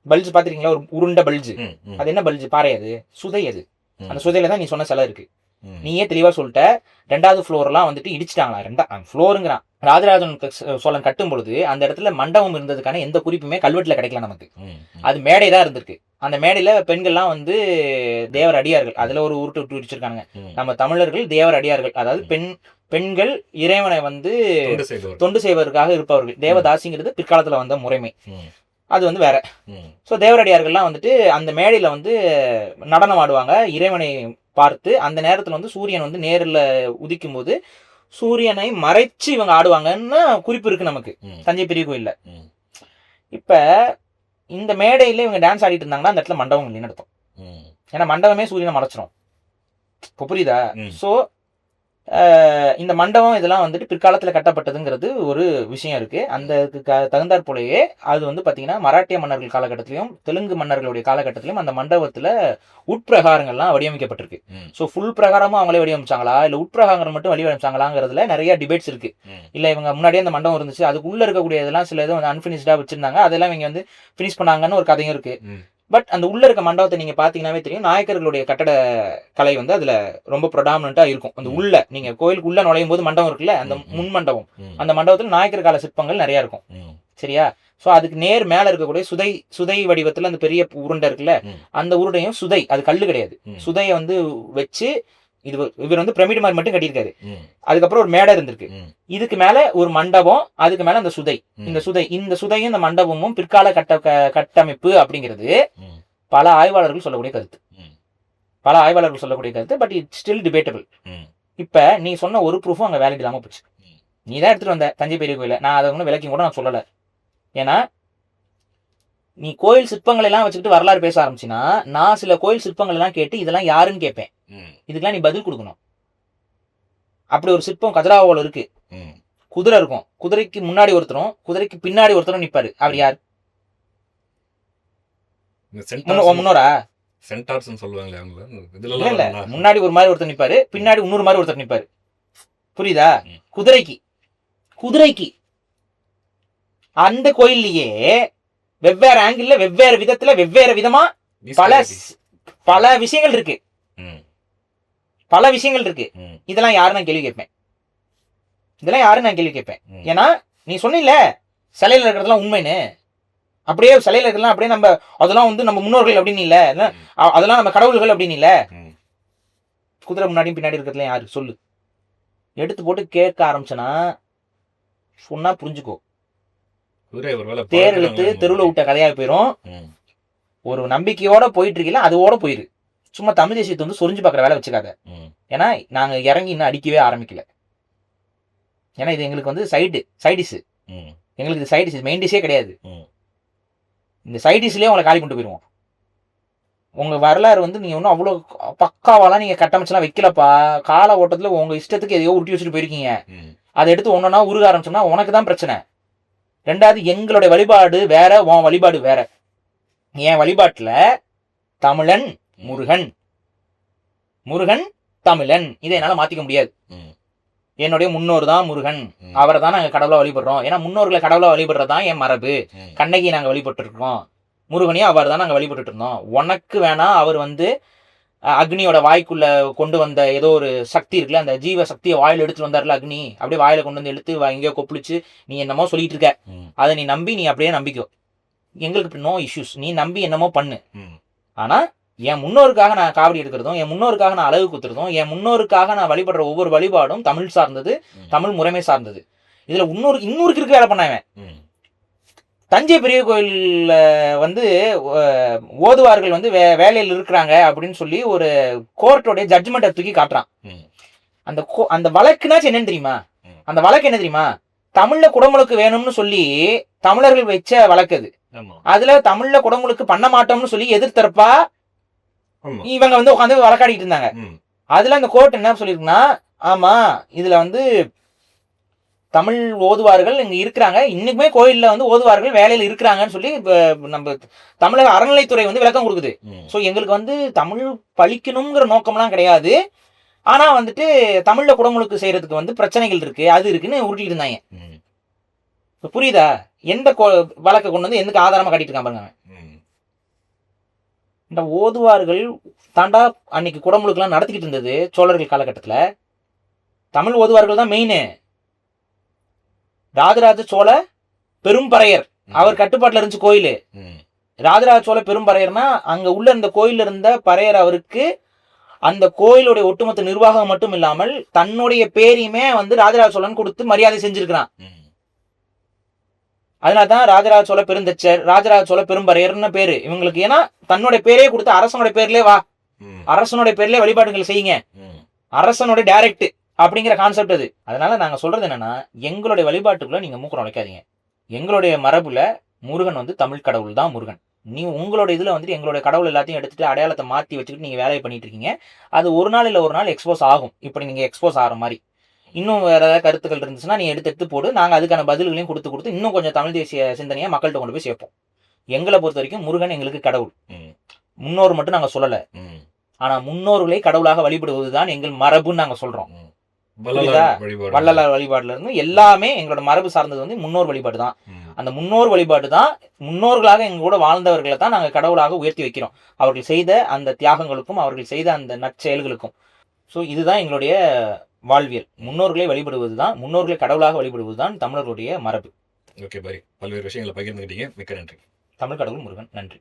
பாத்திருக்கீங்களா? ஒரு உருண்ட பல்ஜு. அது என்ன பல்ஜு? பாறை. அது சுதை. அது அந்த சுதையில தான் நீ சொன்ன சிலை இருக்கு. நீயே தெளிவா சொல்லிட்ட. 2வது ஃப்ளோர்லாம் வந்துட்டு இடிச்சிட்டாங்களா? ஃப்ளோருங்கிறான். ராஜராஜன் சோழன் கட்டும் பொழுது அந்த இடத்துல மண்டபம் இருந்ததுக்கான எந்த குறிப்புமே கல்வெட்டுல கிடைக்கல நமக்கு. அது மேடை தான் இருந்திருக்கு. அந்த மேடையில பெண்கள்லாம் வந்து தேவர் அடியார்கள், அதுல ஒரு உருட்டு விட்டு வச்சிருக்காங்க. நம்ம தமிழர்கள் தேவர் அடியார்கள், அதாவது பெண்கள் இறைவனை வந்து தொண்டு செய்வதற்காக இருப்பவர்கள். தேவதாசிங்கிறது பிற்காலத்துல வந்த முறைமை, அது வந்து வேற. ஸோ தேவரடியார்கள்லாம் வந்துட்டு அந்த மேடையில வந்து நடனம் ஆடுவாங்க இறைவனை பார்த்து. அந்த நேரத்துல வந்து சூரியன் வந்து நேரில் உதிக்கும் போது சூரியனை மறைச்சு இவங்க ஆடுவாங்கன்னு குறிப்பு இருக்கு நமக்கு தஞ்சை பெரிய கோயில்ல. இப்ப இந்த மேடையில இவங்க டான்ஸ் ஆடிட்டு இருந்தாங்கன்னா அந்த இடத்துல மண்டபம் இல்லைன்னு அர்த்தம். ஏன்னா மண்டபமே சூரியனை மறைச்சிரும். இப்போ புரியுதா? ஸோ இந்த மண்டபம் இதெல்லாம் வந்துட்டு பிற்காலத்தில் கட்டப்பட்டதுங்கிறது ஒரு விஷயம் இருக்கு. அந்த தகுந்தாற் போலயே அது வந்து பார்த்தீங்கன்னா மராட்டிய மன்னர்கள் காலகட்டத்திலையும் தெலுங்கு மன்னர்களுடைய காலகட்டத்திலையும் அந்த மண்டபத்தில் உட்பிரகாரங்கள்லாம் வடிவமைக்கப்பட்டிருக்கு. ஸோ ஃபுல் பிரகாரமும் அவங்களே வடிவமைச்சாங்களா இல்லை உட்பிரகாரம் மட்டும் வடிவமைச்சாங்களாங்கிறதுல நிறைய டிபேட்ஸ் இருக்கு. இல்லை இவங்க முன்னாடியே அந்த மண்டபம் இருந்துச்சு, அதுக்குள்ள இருக்கக்கூடிய இதெல்லாம் சில இது வந்து அன்பினிஷ்டாக வச்சிருந்தாங்க, அதெல்லாம் இவங்க வந்து ஃபினிஷ் பண்ணாங்கன்னு ஒரு கதையும் இருக்கு. பட் அந்த உள்ள இருக்க மண்டபத்தை நீங்க பாத்தீங்கன்னாவே தெரியும், நாயக்கர்களுடைய கட்டட கலை வந்து அதுல ரொம்ப ப்ரொடாமினண்டா இருக்கும். அந்த உள்ள நீங்க கோயிலுக்கு உள்ள நுழையும் போது மண்டபம் இருக்குல்ல, அந்த முன் மண்டபம், அந்த மண்டபத்துல நாயக்கர் கால சிற்பங்கள் நிறைய இருக்கும். சரியா? சோ அதுக்கு நேர் மேல இருக்கக்கூடிய சுதை வடிவத்துல அந்த பெரிய உருண்டை இருக்குல்ல, அந்த உருண்டையும் சுதை, அது கல்லு கிடையாது, சுதையை வந்து வச்சு இவர் வந்து பிரமிடு மாதிரி மட்டும் கட்டியிருக்காரு. அதுக்கப்புறம் ஒரு மேடை இருந்திருக்கு, இதுக்கு மேல ஒரு மண்டபம், அதுக்கு மேல அந்த சுதை. இந்த சுதையும் இந்த மண்டபமும் பிற்கால கட்டமைப்பு அப்படிங்கிறது பல ஆய்வாளர்கள் சொல்லக்கூடிய கருத்து. But it still debatable. இப்ப நீ சொன்ன ஒரு ப்ரூஃபும் அங்க வேலிட் இல்லாம போச்சு. நீ தான் எடுத்துட்டு வந்த தஞ்சை பெரிய கோயில, நான் அதை ஒன்றும் விளக்கி கூட நான் சொல்லல. ஏன்னா நீ கோயில் சிற்பங்கள் எல்லாம் வச்சுக்கிட்டு வரலாறு பேச ஆரம்பிச்சினா, நான் சில கோயில் சிற்பங்கள் எல்லாம் கேட்டு இதெல்லாம் யாருன்னு கேட்பேன். இதுக்கெல்லாம் நீ பதில் கொடுக்கணும். அப்படி ஒரு சிற்பம் கஜராவோல இருக்கு, குதிரை இருக்கும், குதிரைக்கு முன்னாடி ஒருத்தரும் குதிரைக்கு பின்னாடி ஒருத்தரும் நிப்பாரு. அவர் யார்? முன்னோரா? இல்ல, முன்னாடி ஒரு மாதிரி ஒருத்தர் நிப்பாரு, பின்னாடி இன்னொரு மாதிரி ஒருத்தர் நிப்பாரு. புரியுதா? குதிரைக்கு அந்த கோயில்லயே வெவ்வேறு ஆங்கிள், வெவ்வேறு விதத்துல, வெவ்வேறு விதமா பல விஷயங்கள் இருக்கு. இதெல்லாம் யாரு நான் கேள்வி கேட்பேன். ஏன்னா நீ சொன்ன சிலையில இருக்கிறதெல்லாம் உண்மைன்னு, அப்படியே சிலையில இருக்கலாம், அப்படியே நம்ம அதெல்லாம் வந்து நம்ம முன்னோர்கள் அப்படின்னு இல்ல, அதெல்லாம் நம்ம கடவுள்கள் அப்படின்னு இல்ல. குதிரை முன்னாடியும் பின்னாடி இருக்கிறதுல யாரு சொல்லு? எடுத்து போட்டு கேட்க ஆரம்பிச்சனா சொன்னா புரிஞ்சுக்கோ. தேர் இழுத்து தெருவுல விட்ட கதையா போயிரும். ஒரு நம்பிக்கையோட போயிட்டு இருக்கீங்களா, அதோட போயிரு. சும்மா தமிழ் தேசியத்தை வந்து சொரிஞ்சு பாக்குற வேலை வச்சுக்காத. ஏன்னா நாங்க இறங்கி இன்னும் அடிக்கவே ஆரம்பிக்கல. ஏன்னா இது எங்களுக்கு வந்து சைடிஸ், எங்களுக்கு இது சைடிஸ், மெயின் டிஷ்ஷே கிடையாது. இந்த சைடிஸ்லயே உங்களை காலி கொண்டு போயிருவோம். உங்க வரலாறு வந்து நீங்க ஒன்றும் அவ்வளோ பக்காவாலாம் நீங்க கட்டமைச்செல்லாம் வைக்கலப்பா. கால ஓட்டத்துல உங்க இஷ்டத்துக்கு எதையோ உருட்டி வச்சுட்டு போயிருக்கீங்க. அதை எடுத்து ஒன்னொன்னா உருக ஆரம்பிச்சோம்னா உனக்கு தான் பிரச்சனை. ரெண்டாவது, எங்களுடைய வழிபாடு வேற, உன் வழிபாடு வேற. என் வழிபாட்டுல தமிழன் முருகன் தமிழன், இதை என்னால மாத்திக்க முடியாது. என்னுடைய முன்னோர் தான் முருகன், அவரை தான் நாங்க கடவுளா வழிபடுறோம். ஏன்னா முன்னோர்களை கடவுளா வழிபடுறதுதான் என் மரபு. கண்ணகி நாங்க வழிபட்டு இருக்கோம், முருகனையும் அவர் தான் நாங்க வழிபட்டு இருந்தோம். உனக்கு வேணா அவர் வந்து அக்னியோட வாய்க்குள்ள கொண்டு வந்த ஏதோ ஒரு சக்தி இருக்குல்ல, அந்த ஜீவ சக்தியை வாயில எடுத்துட்டு வந்தார்ல அக்னி, அப்படியே வாயில கொண்டு வந்து எடுத்து எங்கேயோ கொப்பளிச்சு நீ என்னமோ சொல்லிட்டு இருக்க, அதை நீ நம்பி நீ அப்படியே நம்பிக்கோ. எங்களுக்கு நோ இஷ்யூஸ், நீ நம்பி என்னமோ பண்ணு. ஆனா என் முன்னோருக்காக நான் காவடி எடுக்கிறதும், என் முன்னோருக்காக நான் அழகு குத்துறதும், என் முன்னோருக்காக நான் வழிபடுற ஒவ்வொரு வழிபாடும் தமிழ் சார்ந்தது, தமிழ் முறைமை சார்ந்தது. இதுல இன்னொருக்கு இருக்கு வேலை பண்ணாவேன். தஞ்சை பெரிய கோயில்ல வந்து ஓதுவார்கள் வந்து வேலையில் இருக்கிறாங்க அப்படின்னு சொல்லி ஒரு கோர்ட்டோடைய ஜட்ஜ்மெண்ட்டை தூக்கி காட்டுறான். அந்த வழக்குனாச்சும் என்னன்னு தெரியுமா? அந்த வழக்கு என்ன தெரியுமா? தமிழ்ல குடமுழுக்கு வேணும்னு சொல்லி தமிழர்கள் வச்ச வழக்கு அது. அதுல தமிழ்ல குடமுழுக்கு பண்ண மாட்டோம்னு சொல்லி எதிர்த்தரப்பா இவங்க வந்து உட்காந்து வழக்காடிட்டு இருந்தாங்க. அதுல அந்த கோர்ட் என்ன சொல்லிருக்குன்னா, ஆமா இதுல வந்து தமிழ் ஓதுவார்கள் இங்க இருக்கிறாங்க, இன்னைக்குமே கோயில்ல வந்து ஓதுவார்கள் வேலையில இருக்கிறாங்கன்னு சொல்லி நம்ம தமிழக அறநிலைத்துறை வந்து விளக்கம் கொடுக்குது. ஸோ எங்களுக்கு வந்து தமிழ் பழிக்கணுங்கிற நோக்கம்லாம் கிடையாது. ஆனா வந்துட்டு தமிழ்ல குடமுழுக்கு செய்யறதுக்கு வந்து பிரச்சனைகள் இருக்கு, அது இருக்குன்னு உருட்டிட்டு இருந்தாங்க. புரியுதா? எந்த வழக்கை கொண்டு வந்து எதுக்கு ஆதாரமா காட்டிட்டு இருக்கான் பாருங்க. இந்த ஓதுவார்கள் தாண்டா அன்னைக்கு குடமுழுக்கெல்லாம் நடத்திக்கிட்டு இருந்தது சோழர்கள் காலகட்டத்துல. தமிழ் ஓதுவார்கள் தான் மெயின். ராஜராஜ சோழ பெரும்பறையர் அவர் கட்டுப்பாட்டுல இருந்துச்சு கோயில். ராஜராஜ சோழ பெரும்பறையர்னா அங்க உள்ள இந்த கோயில்ல இருந்த பறையர் அவருக்கு அந்த கோயிலுடைய ஒட்டுமொத்த நிர்வாகம் மட்டும் இல்லாமல் தன்னுடைய பேரையுமே வந்து ராஜராஜ சோழன் கொடுத்து மரியாதை செஞ்சிருக்கிறான். அதனாலதான் ராஜராஜ சோழ பெருந்தச்சர், ராஜராஜ சோழ பெரும்பறையர்னு பேரு இவங்களுக்கு. ஏன்னா தன்னுடைய பேரே கொடுத்து அரசனுடைய பேர்லயே வா, அரசனுடைய பேர்லயே வழிபாடுகள் செய்யுங்க, அரசனுடைய டைரக்ட் அப்படிங்கிற கான்செப்ட் அது. அதனால நாங்க சொல்றது என்னன்னா, எங்களுடைய வழிபாட்டுக்குள்ள நீங்க மூக்குற உழைக்காதீங்க. எங்களுடைய மரபுல முருகன் வந்து தமிழ் கடவுள் தான் முருகன். நீ உங்களோட இதுல வந்துட்டு எங்களுடைய கடவுள் எல்லாத்தையும் எடுத்துட்டு அடையாளத்தை மாத்தி வச்சுக்கிட்டு நீங்க வேலையை பண்ணிட்டு இருக்கீங்க. அது ஒரு நாள் இல்ல ஒரு நாள் எக்ஸ்போஸ் ஆகும். இப்படி நீங்க எக்ஸ்போஸ் ஆகிற மாதிரி இன்னும் வேற ஏதாவது கருத்துக்கள் இருந்துச்சுன்னா நீ எடுத்து போடு. நாங்க அதுக்கான பதில்களையும் கொடுத்து இன்னும் கொஞ்சம் தமிழ் தேசிய சிந்தனையை மக்கள்கிட்ட கொண்டு போய் சேர்ப்போம். எங்களை பொறுத்த வரைக்கும் முருகன் எங்களுக்கு கடவுள், முன்னோர் மட்டும் நாங்க சொல்லல. ஆனா முன்னோர்களை கடவுளாக வழிபடுவதுதான் எங்கள் மரபுன்னு நாங்க சொல்றோம். வள்ளலார் வழிபாடுல இருந்து எல்லாமே எங்களோட மரபு சார்ந்தது வந்து முன்னோர் வழிபாடு தான். அந்த முன்னோர் வழிபாடு தான், முன்னோர்களாக எங்க கூட வாழ்ந்தவர்களை தான் நாங்க கடவுளாக உயர்த்தி வைக்கிறோம், அவர்கள் செய்த அந்த தியாகங்களுக்கும் அவர்கள் செய்த அந்த நற்செயல்களுக்கும். ஸோ இதுதான் எங்களுடைய வாழ்வியல். முன்னோர்களை வழிபடுவதுதான், முன்னோர்களை கடவுளாக வழிபடுவதுதான் தமிழர்களுடைய மரபு. ஓகே பாரி, பல்வேறு விஷயங்களை பகிர்ந்துக்கிட்டீங்க, மிக்க நன்றி. தமிழ் கடவுள் முருகன். நன்றி.